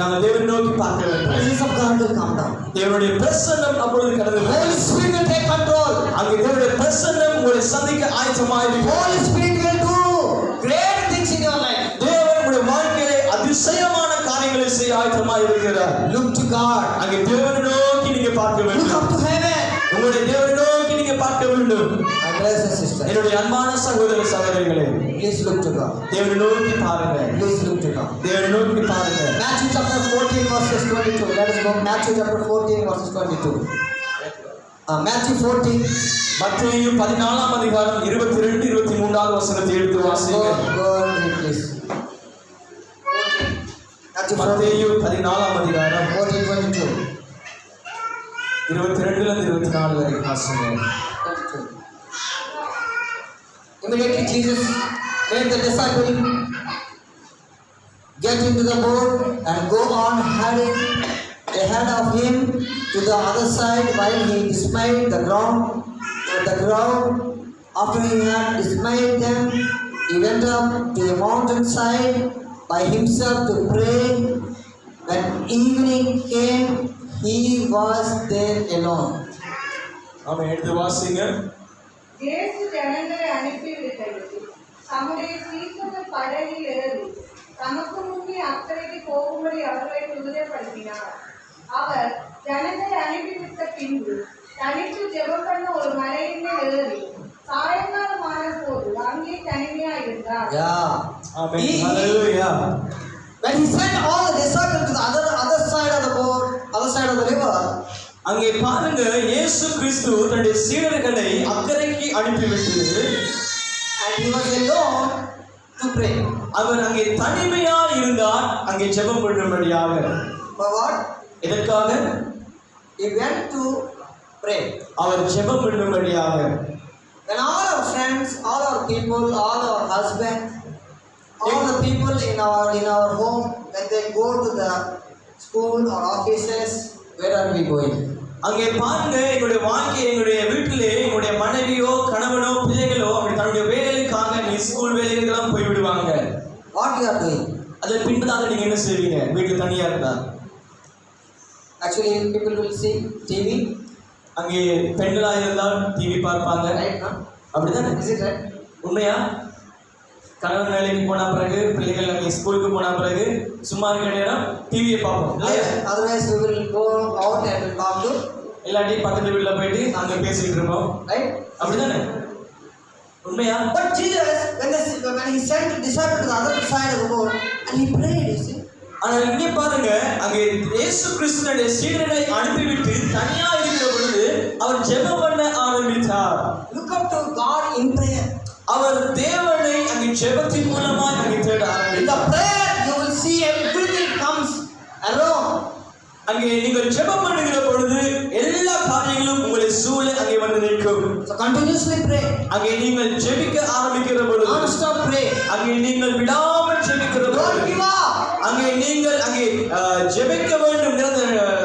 நாங்க தேவனை நோக்கி பார்க்க வேண்டும். presence of God will come down. தேவனுடைய பிரசன்னம் அப்பொழுது கடந்து வரும். Holy Spirit will take control. அங்கே தேவனுடைய பிரசன்னம் உங்களை சந்திக்க ஆயத்தமாயிருக்கிறது. Holy Spirit will do great things in your life. தேவன் உங்களுடைய வாழ்க்கையிலே அதிசயமான காரியங்களை செய்ய ஆயத்தமாயிருக்கிறார். Look to God. அங்கே தேவனை நோக்கி நீங்க பார்க்க Look வேண்டும். up to heaven. உங்களுடைய தேவனை நோக்கி நீங்க பார்க்க வேண்டும். My brothers and sisters, என்னுடைய அன்பான சகோதர சகோதரிகளே, please look to God. தேவனை நோக்கி பாருங்க. Please look to God. தேவனை நோக்கி பாருங்க. Matthew chapter 14 verses 22. Let us go. Matthew chapter 14 verses 22. Matthew 14. மத்தேயு 14ஆம் அதிகாரம் 22 23வது வசனத்தை எடுத்து வாசிங்க. Go and read, please. Matthew 14, மத்தேயு 14ஆம் அதிகாரம் 22. 22ல இருந்து 24 வரை வாசிங்க. 22. Immediately Jesus made the disciple get into the boat and go on ahead of him to the other side while he dismayed the ground. After he had dismayed them, he went up to a mountainside by himself to pray. When evening came, he was there alone. நாம எடுத்து வாசிங்க. இயேசு ஜனங்களை அனுப்பிவிட்டது. தம்முடைய சீசர்கள் படகில் ஏறி தமக்கு முன்னே அக்கறைக்கு போகும்படி அவர்களை குதிரைப்படுத்தினார். அவர் ஜனங்களை அனுப்பிவிட்ட பின்பு தனித்து ஜெபம் பண்ண ஒரு மலையின் மேல் ஏறி சாயங்காலம் ஆனபோது அங்கே தனிமையா இருந்தார். Yeah. Amen. He- hallelujah. When he sent all the disciples to the other side of the boat, other side of the river, அங்கே பாருங்க, இயேசு கிறிஸ்து தன்னுடைய சீடர்களை அக்கறைக்கு அனுப்பிவிட்டு and he was alone to pray. அவர் அங்கே தனிமையா இருந்தார், அங்கே ஜெபம் பண்ணும்படியாக. For what? எதற்காக? He went to pray. அவர் ஜெபம் பண்ணும்படியாக. When all our friends, all our people, all our husbands, all the people in our home, when they go to the school or offices, where are we going? அங்கே பாருங்க, எங்களுடைய வாழ்க்கை, எங்களுடைய வீட்டிலே எங்களுடைய மனைவியோ கணவனோ பிள்ளைகளோ அப்படி தன்னுடைய வேலைக்காக நீ ஸ்கூல் வேலைகளுக்கெல்லாம் போய் விடுவாங்க. What you are doing? அதன் பின்பதாக நீங்க என்ன செய்வீங்க? வீட்டில் தனியா இருந்தா Actually, people will see TV, அங்கே பெண்களாக இருந்தால் டிவி பார்ப்பாங்க, right? No? அப்படிதானே? Is it right? உண்மையா? கணவன் வேலைக்கு போன பிறகு பிள்ளைகள் அங்கே ஸ்கூலுக்கு போன பிறகு சும்மா இருக்கிற நேரம் டிவியை பார்ப்போம் இல்லையா? Otherwise, we will go out and will talk to, இல்லாட்டி பக்கத்து வீட்டில் போயிட்டு அங்கே பேசிக்கிட்டு இருப்போம், right? அப்படிதானே? உண்மையா? But Jesus, when he sent the disciples to the other side of the boat, and he prayed, you see. ஆனால் இங்கே பாருங்க, அங்கே இயேசு கிறிஸ்துவினுடைய சீடர்களை அனுப்பிவிட்டு தனியா இருக்கிற பொழுது அவர் ஜெபம் பண்ண ஆரம்பித்தார். Look up to God in prayer. அவர் தேவனை அங்கே ஜெபத்தின் மூலமாக அங்கே தேட In the ஆரம்பித்தார். prayer, you will see everything comes around. அங்கே நீங்கள் ஜெபம் பண்ணுகிற பொழுது எல்லா காரியங்களும் உங்களை சூழ அங்கே வந்து நிற்கும். So continuously pray. அங்கே நீங்கள் ஜெபிக்க ஆரம்பிக்கிற பொழுது, Non-stop pray. அங்கே நீங்கள் விடாமல் ஜெபிக்கிற Don't பொழுது, give up. அங்கே நீங்கள் அங்கே ஜெபிக்க வேண்டும்,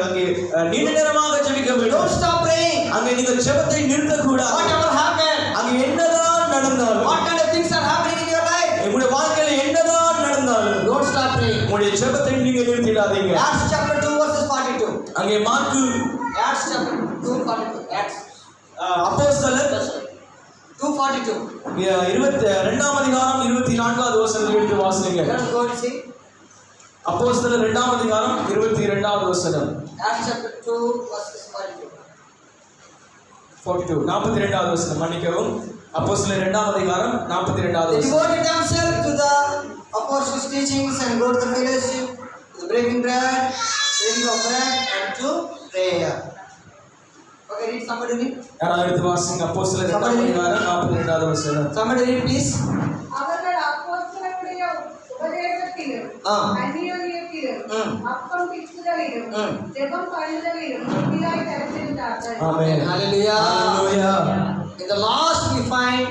அங்கே நீண்ட நேரமாக ஜெபிக்க Don't வேண்டும். stop praying. அங்கே நீங்கள் ஜெபத்தை நிறுத்தக்கூடாது. Whatever happened, அங்கே என்னதான் நடந்தாலும், what kind of things are happening in your life, உங்களுடைய வாழ்க்கையில என்னதான் நடந்தாலும் don't stop praying. உங்களுடைய ஜெபத்தை நீங்க நிறுத்திடாதீங்க. Acts chapter 2 verses 42. அங்கே மார்க்கு Acts chapter 2:42. Acts அப்போஸ்தலர் 2:42. 22ஆம் அதிகாரம் 24வது வசனத்தை எடுத்து வாசிங்க. Let us go and see. அப்போஸ்தலர் 2ஆம் அதிகாரம் 22வது வசனம். Acts chapter 2 verses 42. 42வது வசனம், மன்னிக்கவும். அப்போஸ்தலர் 2ஆம் அதிகாரம் 42வது They வசனம். devoted themselves to the apostles' teachings and go to the fellowship, to the breaking of bread, and to prayer. Okay, read somebody read. யாராவது எடுத்து வாசிங்க. அப்போஸ்தலர் 2ஆம் அதிகாரம் 42வது வசனம். Somebody read, please. அவர்கள் அப்போஸ்தலருடைய உபதேசத்திலும் அந்நியோன்யத்திலும் அப்பம் பிக்குதலிலும் ஜெபம் பண்ணுதலிலும் உறுதியாய் தரித்திருந்தார்கள். ஆமென். Hallelujah. Hallelujah. In the last we find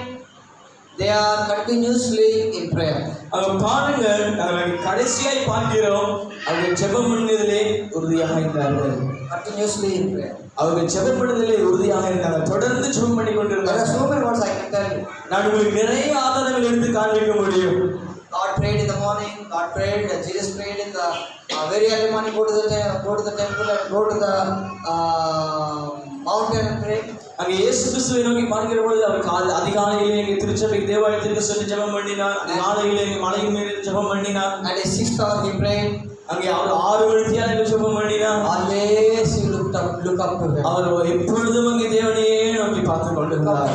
they are continuously in prayer. அவங்க பாருங்க, நாங்கள் கடைசியாய் பார்க்கிறோம், அவங்க ஜெபம் பண்ணுவதிலே உறுதியாக இருந்தார்கள். Continuously in prayer. அவர்கள் ஜெபம் பண்ணுவதிலே உறுதியாக இருந்தாங்க. தொடர்ந்து ஜெபம் பண்ணி There are கொண்டிருந்தாங்க. so many words I can tell you. நான் உங்களுக்கு நிறைய ஆதாரங்கள் எடுத்து காண்பிக்க முடியும். God prayed in the morning. God prayed. Jesus prayed in the very early morning. Go to the temple and go to the mountain and pray. அங்கே இயேசு கிறிஸ்துவை நோக்கி பார்க்கிற பொழுது அவர் அதிகாலையிலே இங்கே திருச்சபைக்கு தேவாலயத்திற்கு சொல்லி ஜெபம் பண்ணினார். அதிகாலையிலே இங்கே மலையின் மேலே ஜெபம் பண்ணினார். At his 6th hour he prayed. அங்கே அவர் 6 மணித்தியால ஜெபம் பண்ணினார். Always you look up to him. அவர் எப்பொழுதும் அங்கே தேவனையே நோக்கி பார்த்து கொண்டிருந்தார்.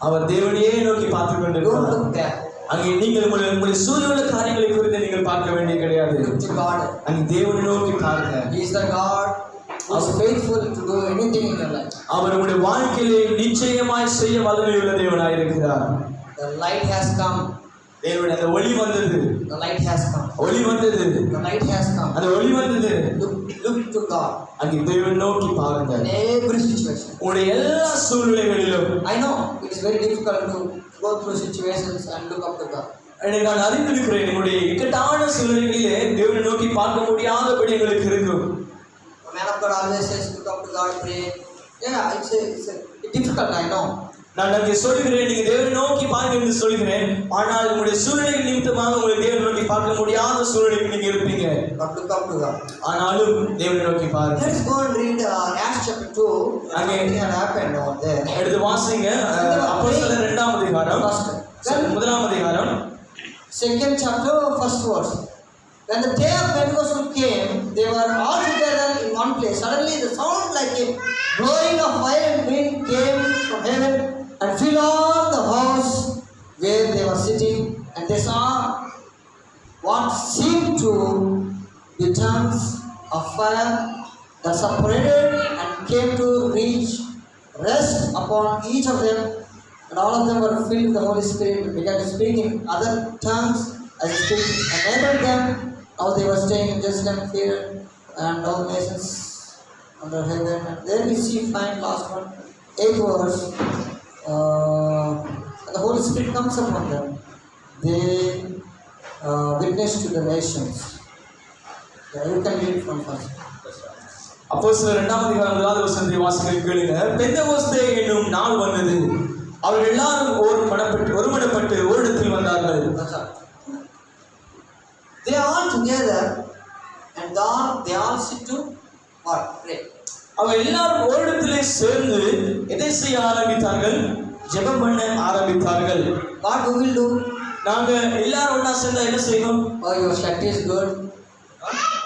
அவர் தேவனையே நோக்கி பார்த்து Don't கொண்டிருந்தார். look there. அங்கே நீங்கள் உங்களுடைய சூழ்நிலை காரியங்களை குறித்து நீங்கள் பார்க்க வேண்டிய கிடையாது. Look to God. அங்கே தேவனை நோக்கி பாருங்க. He is the God who is faithful to do anything in your life. அவர் உங்களுடைய வாழ்க்கையிலே நிச்சயமாய் செய்ய வல்லமையுள்ள தேவனாய் இருக்கிறார். The light has come. தேவனுடைய அந்த ஒளி வந்தது. The light has come. ஒளி வந்தது. The light has come. அந்த ஒளி வந்தது. Look to God. அங்கே தேவனை நோக்கி பாருங்க. In every situation. உங்களுடைய எல்லா சூழ்நிலைகளிலும் I know it is very difficult to go through situations and look up to God. நான் அறிந்திருக்கிறேன், என்னுடைய இக்கட்டான சூழ்நிலைகளிலே தேவனை நோக்கி பார்க்க முடியாதபடி எங்களுக்கு இருக்கும். A man of God always says, look up to God, pray. Yeah, it's difficult, I know. நான் அங்கே சொல்கிறேன், நீங்க தேவனை நோக்கி பாருங்க என்று சொல்கிறேன். ஆனால் உங்களுடைய சூழ்நிலைகள் நிமித்தமாக உங்களை தேவனை நோக்கி பார்க்க முடியாத சூழ்நிலைக்கு நீங்க இருப்பீங்க. But look up to God. ஆனாலும் தேவனை நோக்கி பாருங்க. Let's go and read Acts chapter 2. Something had happened over there. எடுத்து வாசிங்க. அப்போஸ்தலர் 2ஆம் அதிகாரம் 1ஆம் அதிகாரம் 2nd chapter, 1st verse. When the day of Pentecost came, they were all together in one place. Suddenly the sound like a blowing of violent wind came from heaven and fill all the house where they were sitting, and they saw what seemed to be tongues of fire that separated and came to rest upon each of them, and all of them were filled with the Holy Spirit and began to speak in other tongues as the Spirit enabled them. Now they were staying in Jerusalem, fear and all nations under heaven. And there we see find last one, 8 verse. The Holy Spirit comes upon them. They witness to the nations. Yeah, you can read from first. அப்போஸ்தலர் 2ஆம் அதிகாரம் 1வது வசனத்தை வாசிக்க கேளுங்க. பெந்தெகோஸ்தே என்னும் நாள் வந்தது. அவர்கள் எல்லாரும் ஒருமனப்பட்டு ஓரிடத்தில் வந்தார்கள். They are all together and they all sit to what? Pray. அவங்க எல்லாரும் ஓரிடத்திலே சேர்ந்து எதை செய்ய ஆரம்பித்தார்கள்? ஜெபம் பண்ண ஆரம்பித்தார்கள். What we will do? நாங்க எல்லாரும் ஒண்ணா சேர்ந்தா என்ன செய்வோம்? Oh, your shirt is good.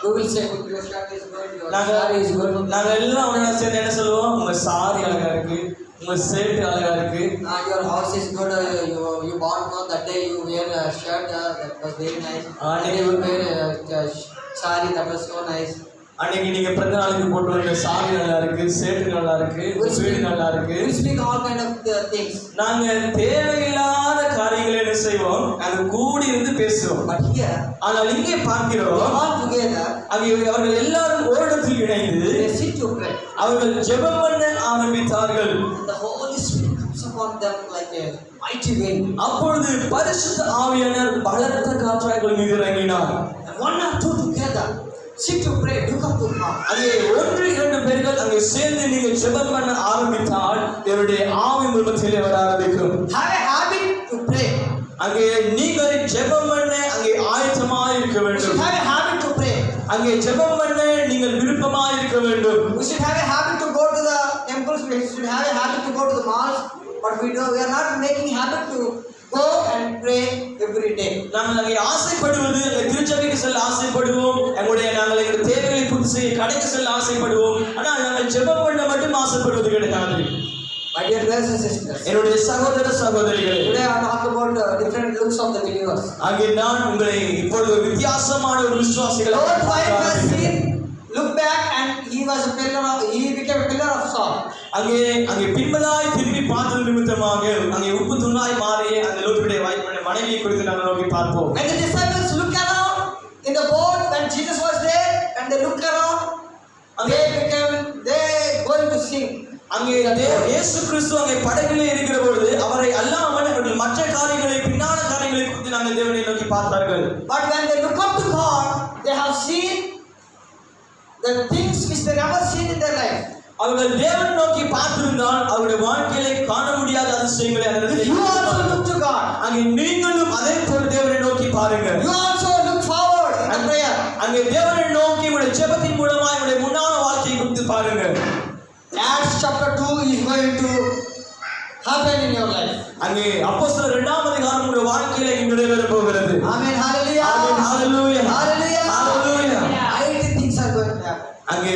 We will say your shirt is good. Your saree is good. நாங்க எல்லாம் ஒண்ணா சேர்ந்து என்ன சொல்லுவோம்? உங்க சாரி அழகா இருக்கு, உங்க ஷர்ட் அழகா இருக்கு. Your house is good. You bought no that day you wear a shirt that was very nice. And you will wear a saree that was so nice. அன்னைக்கு நீங்க பிறந்த நாளுக்கு போட்டு வந்த சாரி நல்லா இருக்கு, ஷர்ட் நல்லா இருக்கு, வீடு நல்லா இருக்கு. We speak all kind of things. நாங்க தேவையில்லாத காரியங்களை என்ன செய்வோம்? அங்க கூடி இருந்து பேசுவோம். But here, ஆனால் இங்கே பார்க்கிறோம் all together, அவர்கள் எல்லாரும் ஓரிடத்தில் இணைந்து they sit to pray. அவர்கள் ஜெபம் பண்ண ஆரம்பித்தார்கள். The Holy Spirit comes upon them like a mighty wind. அப்பொழுது பரிசுத்த ஆவியானவர் பலத்த காற்றாக மீது இறங்கினார். And 1 or 2 together sit to pray. Look up to God. அங்கே 1-2 பேர்கள் அங்கே சேர்ந்து நீங்கள் ஜெபம் பண்ண ஆரம்பித்தால் தேவனுடைய ஆவி உங்களுக்குள்ளே வர ஆரம்பிக்கும். Have a habit to pray. அங்கே நீங்கள் ஜெபம் பண்ண அங்கே ஆயத்தமாக இருக்க We should வேண்டும். have a habit to pray. அங்கே ஜெபம் பண்ண நீங்கள் விருப்பமாக இருக்க வேண்டும். We should have a habit to go to the temples. We should have a habit to go to the malls. But we are not making habit to go and pray every day. நாங்கள் அங்கே ஆசைப்படுவது அங்கே திருச்சபைக்கு செல்ல ஆசைப்படுவோம். நாங்கள் எங்கள் தேவைகளை பூர்த்தி செய்ய கடைக்கு செல்ல ஆசைப்படுவோம். ஆனால் நாங்கள் ஜெபம் பண்ண மட்டும் ஆசைப்படுவது கிடையாது. My dear brothers and sisters, என்னுடைய சகோதர சகோதரிகளே, today I talk about the different looks of the believers. அங்கே நான் உங்களை இப்பொழுது ஒரு வித்தியாசமான ஒரு விசுவாசிகளை Lord White was seen, look back, and he became a pillar of salt. அங்கே பின்பதாய் திரும்பி பார்த்தது நிமித்தமாக அங்கே உப்பு துணாய் மாறிய அந்த லோத்துடைய மனைவியை குறித்து நாங்கள் நோக்கி பார்ப்போம். And the disciples look around in the boat when Jesus was there, and they look around, they going to sing. அங்கே இயேசு கிறிஸ்து அங்கே படகிலே இருக்கிற பொழுது அவரை அல்லாமல் அவர்கள் மற்ற காரியங்களை பின்னான காரியங்களை குறித்து நாங்கள் தேவனை நோக்கி பார்த்தார்கள். But when they look up to God, they have seen the things which they never seen in their life. அவர்கள் தேவனை நோக்கி பார்த்திருந்தால் அவருடைய வாழ்க்கையிலே காண முடியாத அதிசயங்களை You also look to God. அங்கே நீங்களும் அதே போல தேவனை நோக்கி பாருங்க. You also look forward in prayer. அங்கே தேவனை நோக்கி உங்களுடைய ஜெபத்தின் மூலமாக உங்களுடைய முன்னான வாழ்க்கையை குறித்து பாருங்க. Acts chapter 2 is going to happen in your life. அங்கே அப்போஸ்தலர் 2ஆம் அதிகாரம் உங்களுடைய வாழ்க்கையிலே நிறைவேற போகிறது. Amen. Hallelujah. Amen. Hallelujah. Hallelujah. Hallelujah. Mighty things are going to happen. அங்கே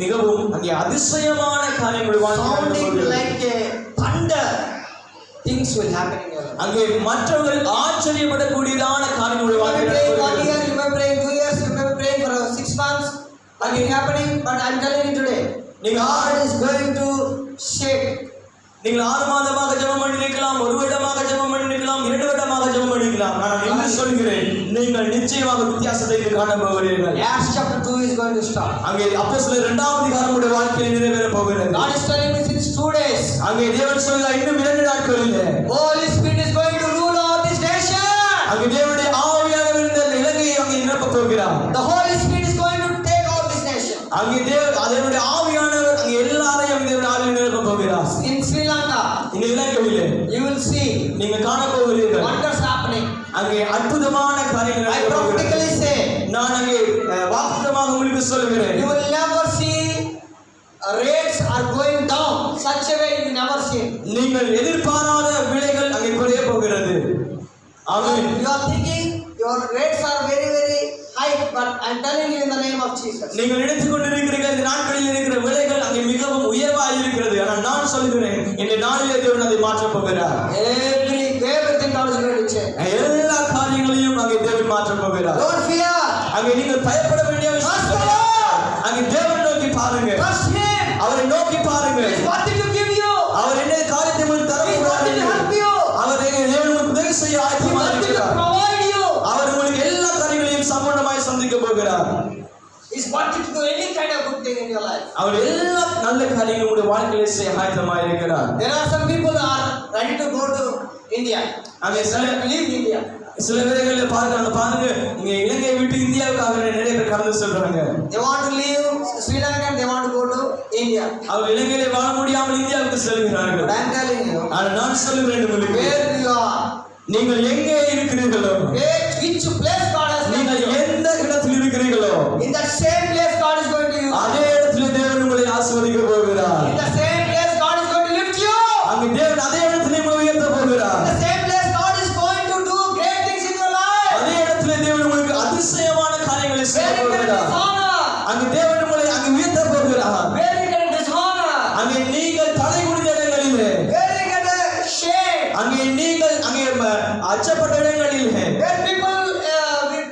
மிகவும் அங்கே அதிசயமான காரியங்கள் Sounding like a thunder. Things will happen in your life. அங்கே மற்றவர்கள் ஆச்சரியப்படக்கூடியதான காரியங்கள் வாழ்க்கையில் One year, you may pray 2 years, you may pray for 6 months. Nothing happening, but I'm telling you today, God is going to shake. நீங்கள் 6 மாதமாக ஜெபம் பண்ணிக்கலாம், 1 வருடமாக ஜெபம் பண்ணிக்கலாம், 2 வருடமாக ஜெபம் பண்ணிக்கலாம். நான் என்ன சொல்கிறேன், நீங்கள் நிச்சயமாக வித்தியாசத்தை காண போகிறீர்கள். Acts chapter 2 is going to start. அங்கே அப்போஸ்தலர் 2ஆம் அதிகாரமுடைய வாழ்க்கையில் நிறைவேற போகிறது. God is telling me since 2 days. அங்கே தேவன் சொல்கிறார் இன்னும் 2 நாட்களில் Holy Spirit is going to rule over this nation. அங்கே தேவனுடைய ஆவியானவர் இந்த இலங்கையை அங்கே நிரப்ப போகிறார். The Holy Spirit is going to take over this nation. அங்கே தேவனுடைய ஆவியானவர் அங்கே எல்லாரையும் தேவனுடைய ஆவியில் நிரப்ப போகிறார். In Sri Lanka, இந்த இலங்கையிலே you will see நீங்க காண போகிறீர்கள். wonders happening. அங்கே அற்புதமான காரியங்கள் I prophetically say, நான் அங்கே வாக்குத்தத்தமாக உங்களுக்கு சொல்லுகிறேன். you will never see rates are going down such a way you never seen. நீங்கள் எதிர்பாராத விலைகள் அங்கே குறைய போகிறது. ஆமென். You are thinking your rates are very high, but I'm telling you in the name of Jesus. நீங்கள் நினைத்துக் கொண்டிருக்கிறீர்கள் இந்த நாட்களில் இருக்கிற விலைகள் அங்கே மிகவும் உயர்வாக இருக்கிறது. ஆனால் நான் சொல்கிறேன் இந்த நாளிலே தேவன் அதை மாற்ற போகிறார். Everything God is going to change. எல்லா காரியங்களையும் அங்கே தேவன் மாற்ற போகிறார். Don't fear. அங்கே நீங்கள் பயப்பட வேண்டிய அவசியம் இல்லை. அங்கே தேவனை நோக்கி பாருங்க. Trust Him. அவரை நோக்கி பாருங்க. He is wanting to give you. அவர் என்ன காரியத்தை உங்களுக்கு தர He is wanting to help you. அவர் தேவன் உங்களுக்கு உதவி செய்ய He is ஆயத்தமாக wanting to இருக்கிறார். provide you. அவர் உங்களுக்கு எல்லா காரியங்களையும் சம்பூர்ணமாய் சந்திக்க போகிறார். He is wanting to do any kind of good thing in your life. அவர் எல்லா நல்ல காரியங்களும் உங்களுடைய வாழ்க்கையிலே செய்ய ஆயத்தமாக இருக்கிறார். There are some people who are ready to go to India. அங்கே Leave India. சில வேளைகளில் பாருங்க நீங்க இலங்கையை விட்டு இந்தியாவுக்காக நிறைய பேர் கடந்து செல்றாங்க. They want to leave Sri Lanka and they want to go to India. அவர் இலங்கையிலே வாழ முடியாமல் இந்தியாவுக்கு செல்கிறார்கள். But I am telling you, ஆனால் நான் சொல்லுகிறேன் உங்களுக்கு, where you are, நீங்கள் எங்கே இருக்கிறீர்களோ, which place God has நீங்கள் எந்த இடத்தில் இருக்கிறீர்களோ, in that same place God is going to use. அதே இடத்திலே தேவன் உங்களை ஆசீர்வதிக்க போகிறார். In the same place God is going to lift you. அங்கே தேவன் அதே இடத்திலே உங்களை உயர்த்த போகிறார். In the same place God is going to do great things in your life. அதே இடத்திலே தேவன் உங்களுக்கு அதிசயமான காரியங்களை செய்ய Where you get போகிறார். dishonor, அங்கே தேவன் உங்களை அங்கே உயர்த்த போகிறார். where you get dishonor, அங்கே நீங்கள் தலை குனிந்த இடங்களிலே, where you get shame, அங்கே நீங்கள் அங்கே அச்சப்பட்ட இடங்களிலே, where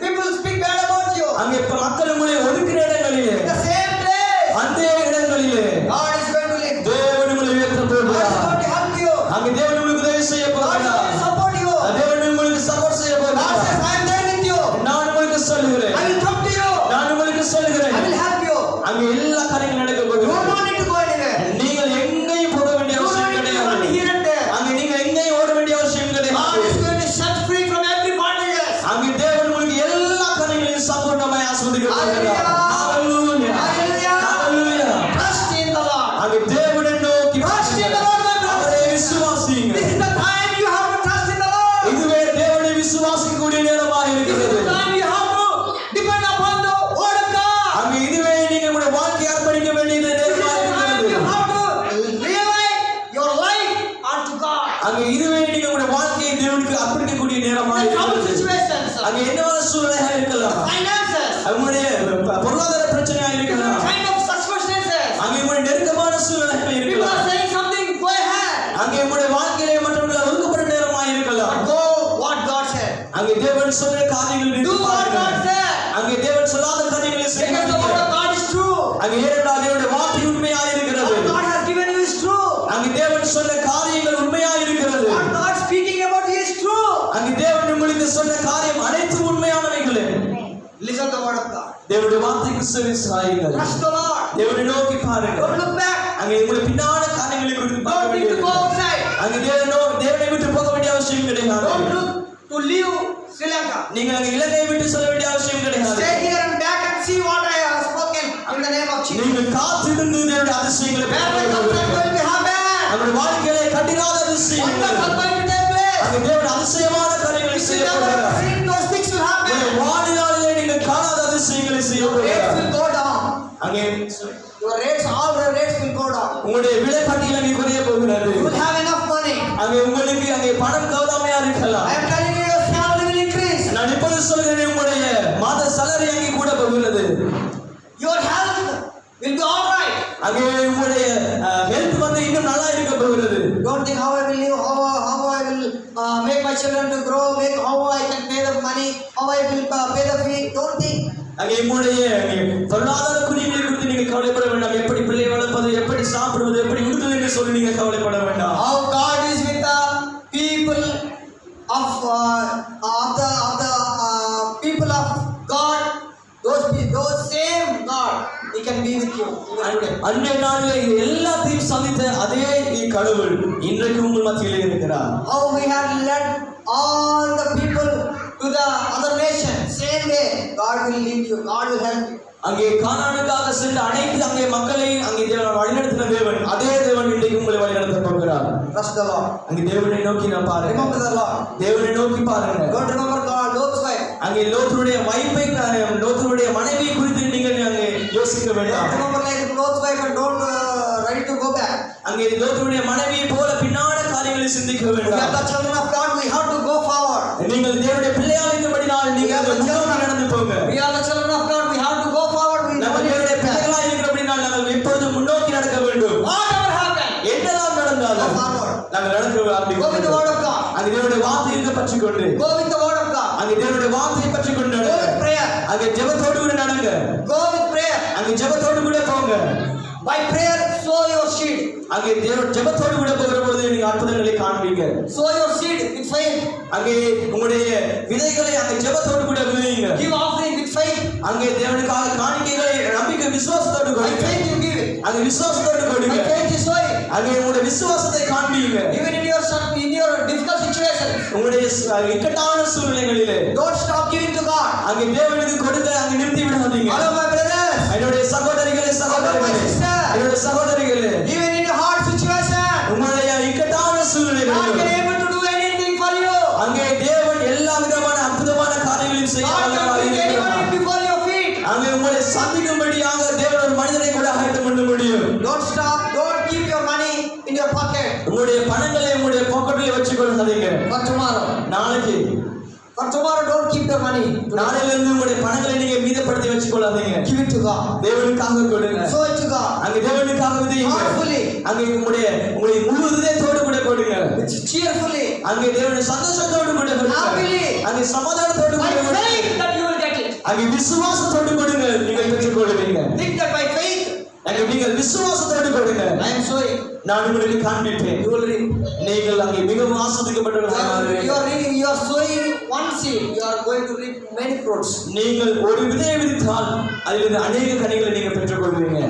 people speak bad about you. அங்கே மக்கள் உங்களை ஒதுக்கிற இடங்களிலே, In the same place அந்த இடங்களிலே God is going to lift. தேவன் உங்களை உயர்த்த God is போகிறார். going to help you. அங்கே தேவன் உங்களுக்கு உதவி செய்ய God is going போகிறார். to support you. தேவன் உங்களுக்கு சப்போர்ட் செய்ய God போகிறார். says, I am there with you. நான் உங்களுக்கு சொல்லுகிறேன், I will come to you. நான் உங்களுக்கு சொல்லுகிறேன், I will help you. அங்கே எல்லா காரியங்களும் நடக்க You போகிறது. don't need to go anywhere. நீங்கள் எங்கேயும் போக வேண்டிய You அவசியம் don't need to run கிடையாது. here and there. அங்கே நீங்க எங்கேயும் ஓட வேண்டிய அவசியம் God கிடையாது. is going to set free from every bondages. அங்கே தேவன் உங்களுக்கு எல்லா காரியங்களையும் சம்பூர்ணமாய் ஆசீர்வதிக்க போகிறார். Hallelujah. Hallelujah. Hallelujah. Trust in the Lord. அங்கே தேவனை நோக்கி Trust in the Lord, my அவரை brothers. விசுவாசியுங்க. This is the time you have to trust in the Lord. இதுவே தேவனை விசுவாசிக்கக்கூடிய நேரமாக This is இருக்கிறது. the time you have to depend upon the word of God. அங்கே இதுவே நீங்க உங்களுடைய வாழ்க்கையை அர்ப்பணிக்க வேண்டிய This is நேரமாக the time you இருக்கிறது. have to realize your life unto God. அங்கே இதுவே நீங்க உங்களுடைய வாழ்க்கையை தேவனுக்கு அர்ப்பணிக்கக்கூடிய நேரமாக In trouble இருக்கிறது. situations, அங்கே என்னவான சூழ்நிலையாக இருக்கலாம், finances, உங்களுடைய பொருளாதார பிரச்சனையாக இருக்கலாம், different kind of circumstances. அங்கே உங்களுடைய நெருக்கமான சூழ்நிலையாக People இருக்கலாம், are saying something, go ahead. அங்கே உங்களுடைய வாழ்க்கையிலே மற்றவர்களை ஒதுக்கப்பட்ட நேரமாக இருக்கலாம். Go what God said. அங்கே தேவன் சொன்ன காரியங்கள் Do what God said. அங்கே தேவன் சொல்லாத காரியங்களை Because the word செய்ய of God is true. அங்கே ஏனென்றால் தேவனுடைய வார்த்தை உண்மையாக இருக்கிறது. What God has given you is true. அங்கே தேவன் சொன்ன காரியங்கள் உண்மையாக இருக்கிறது. What God speaking about you is true. அங்கே தேவன் உங்களுக்கு சொன்ன காரியம் அனைத்தும் உண்மையானவைகளே. Listen to the word of God. தேவனுடைய வார்த்தைக்கு செவி சாயுங்கள். Trust the Lord. தேவனை நோக்கி பாருங்கள். Don't look back. அங்கே உங்களுடைய பின்னான காரியங்களை குறித்து பார்க்க Don't need to வேண்டியது. go outside. அங்கே தேவனை விட்டு போக வேண்டிய அவசியம் கிடையாது. Don't look to leave Sri Lanka. நீங்கள் அங்கே இலங்கையை விட்டு செல்ல வேண்டிய அவசியம் கிடையாது. Stay here and back and see what I have spoken in the name of Jesus. நீங்கள் காத்திருந்து தேவனுடைய அதிசயங்களை Miracles are பார்க்க going to happen. நம்முடைய வாழ்க்கையிலே கண்டிராத அதிசயங்கள், Wonders are going to take place. அங்கே தேவன் அதிசயமான காரியங்களை You செய்ய never போகிறார். seen those things will happen. உங்களுடைய வாழ்நாளிலே நீங்கள் காணாத அதிசயங்களை செய்ய Your rates போகிறார். will go down. அங்கே Your rates, all the rates will go down. உங்களுடைய விலை பட்டியல் அங்கே குறைய போகிறது. You will have enough money. அங்கே உங்களுக்கு அங்கே பணம் கௌதாமையா இருக்கலாம். I am telling you, your salary will increase. நான் இப்போது சொல்கிறேன், உங்களுடைய மாத salary அங்கே கூட போகிறது. Your health will be all right. அங்கே உங்களுடைய ஹெல்த் வந்து இன்னும் நல்லா இருக்க போகிறது. Don't think how I will live, how I will make my children to grow, how I can pay the money, how I will pay the fee. Don't think. அங்கே உங்களுடைய பொருளாதார குறிகளை குறித்து நீங்க கவலைப்பட வேண்டாம். எப்படி பிள்ளை வளர்ப்பது, எப்படி சாப்பிடுவது, எப்படி உடுத்துவது என்று சொல்லி நீங்க கவலைப்பட வேண்டாம். How God is with the people of people of God, those same God, He can be with you today. அன்றைய நாளில் எல்லாத்தையும் சந்தித்த அதே கடவுள் இன்றைக்கு உங்கள் மத்தியிலே இருக்கிறார். How we have led all the people to the other nation, same way God will lead you, God will help you. அங்கே கானானுக்காக சென்ற அனைத்து அங்கே மக்களை அங்கே வழிநடத்தின தேவன், அதே தேவன் இன்றைக்கு உங்களை வழிநடத்த போகிறார். Trust the Lord. அங்கே தேவனை நோக்கி நான் பாருங்க. Remember the Lord. தேவனை நோக்கி பாருங்க. Don't remember Lot's wife. அங்கே லோத்துடைய வைஃபை, லோத்துடைய மனைவியை குறித்து நீங்கள் அங்கே யோசிக்க வேண்டாம். Don't remember like Lot's wife and don't ready to go back. அங்கே லோத்துடைய மனைவியை போல பின்னான காரியங்களை சிந்திக்க We are வேண்டாம். the children of God, we have to go forward. நீங்கள் தேவனுடைய பிள்ளையாக இருந்தபடினால் நீங்கள் முன்னோக்கி நடந்து போங்க. We are the children of God, we have to go forward. We நம்ம never need தேவனுடைய to back. பிள்ளைகளாக இருக்கிறபடினால் நாங்கள் எப்பொழுதும் முன்னோக்கி நடக்க வேண்டும். Whatever happen, என்னதான் Go with the word of God. அங்கே தேவனுடைய வார்த்தையை பற்றிக்கொண்டு Go with the word of God. அங்கே தேவனுடைய வார்த்தையை பற்றிக்கொண்டு Go with prayer. அங்கே ஜெபத்தோடு கூட நடங்க. Go with prayer. அங்கே ஜெபத்தோடு கூட போங்க. By prayer, sow your seed. அங்கே ஜெபத்தோடு கூட போகிற பொழுது நீங்க அற்புதங்களை காண்பீங்க. Sow your seed with faith. அங்கே உங்களுடைய விதைகளை அங்கே ஜெபத்தோடு கூட விதைங்க. Give offering with faith. அங்கே தேவனுக்காக காணிக்கைகளை நம்பிக்கை விசுவாசத்தோடு By கொடுங்க. faith you give it. அங்கே விசுவாசத்தோடு கொடுங்க. By faith you sow it. அங்கே உங்களுடைய விசுவாசத்தை காண்பீங்க. Even in your difficult situations. உங்களுடைய இக்கட்டான சூழ்நிலைகளிலே Don't stop giving to God. அங்கே தேவனுக்கு கொடுக்க அங்கே நிறுத்தி விடாதீங்க. Hello my brothers. என்னுடைய சகோதரிகளே சகோதரிகளே என்னுடைய சகோதரிகளே Even in your hard situation, உங்களுடைய இக்கட்டான God சூழ்நிலைகளில் can able to do anything for you. அங்கே தேவன் எல்லா விதமான அற்புதமான காரியங்களையும் செய்ய God can வல்லவராக bring இருக்கிறார். anyone before your feet. அங்கே உங்களை சந்திக்கும்படியாக தேவன் ஒரு மனிதனை கூட ஆயத்தம் பண்ண முடியும். Don't stop. Don't keep your money in your pocket உங்களுடைய பணங்களை உங்களுடைய பாக்கெட்டில் வச்சுக் கொள்ளாதீங்க. for tomorrow. நாளைக்கு For tomorrow, don't keep your money. நாளையிலிருந்து உங்களுடைய பணங்களை நீங்க மீதப்படுத்தி வச்சுக் கொள்ளாதீங்க. Give it to God. தேவனுக்காக கொடுங்க. Sow it to God. அங்கே தேவனுக்காக விதையுங்க. Heartfully. அங்கே உங்களுடைய முழு இதயத்தோடு கூட கொடுங்க. Cheerfully. அங்கே தேவனுடைய சந்தோஷத்தோடு கூட கொடுங்க. Happily. அங்கே சமாதானத்தோடு By கூட கொடுங்க. faith that you will get it. அங்கே விசுவாசத்தோடு கொடுங்க. நீங்கள் பெற்றுக் கொள்வீங்க. Think that by faith அங்கே நீங்கள் விசுவாசத்தோடு கொடுங்க. I am sowing. நான் உங்களுக்கு காண்பிப்பேன். You will reap. நீங்கள் அங்கே மிகவும் ஆசீர்வதிக்கப்பட்டவர்களாக You are sowing one seed. You are going to reap many fruits. நீங்கள் ஒரு விதையை விதைத்தால் அதிலிருந்து அநேக கனிகளை நீங்கள் பெற்றுக் கொள்வீங்க.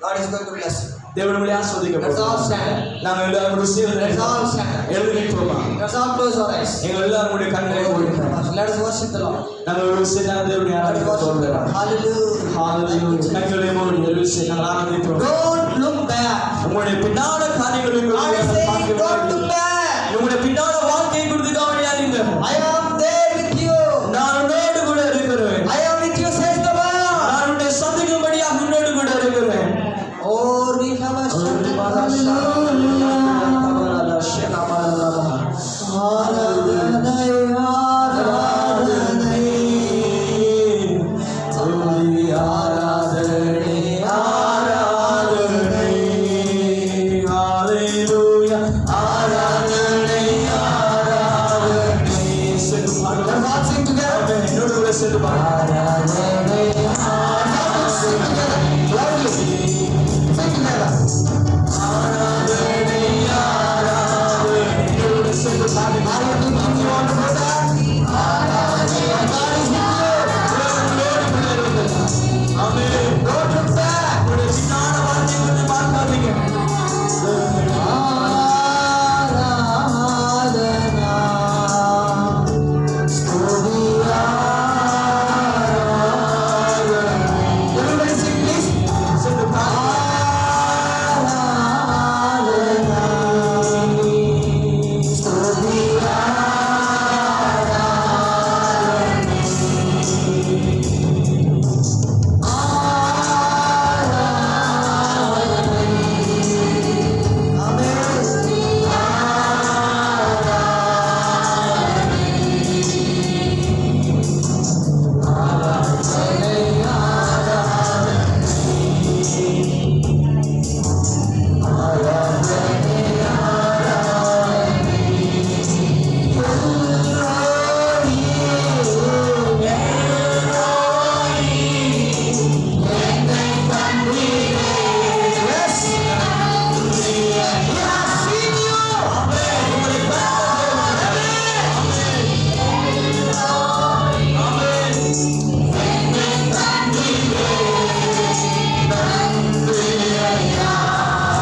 God is going to bless you. தேவன் உங்களை Let's all ஆசீர்வதிக்கப்படுவார். stand. நாங்கள் எல்லாரும் ஒரு சேர்ந்து Let's all stand. எழுந்து நிற்போமா? Let's all close our eyes. எங்கள் எல்லாரும் கண்களை மூடுவோம். Let us worship the Lord. நாங்கள் ஒரு சேர்ந்து தேவனை Let us ஆராதிக்க worship the Lord. போகிறோம். Hallelujah. ஹalleluya. கண்களை மூடி எழுந்து நாங்கள் ஆராதிப்போம். Don't look back. உங்களுடைய பின்னான காரியங்களை God is saying, don't look back. உங்களுடைய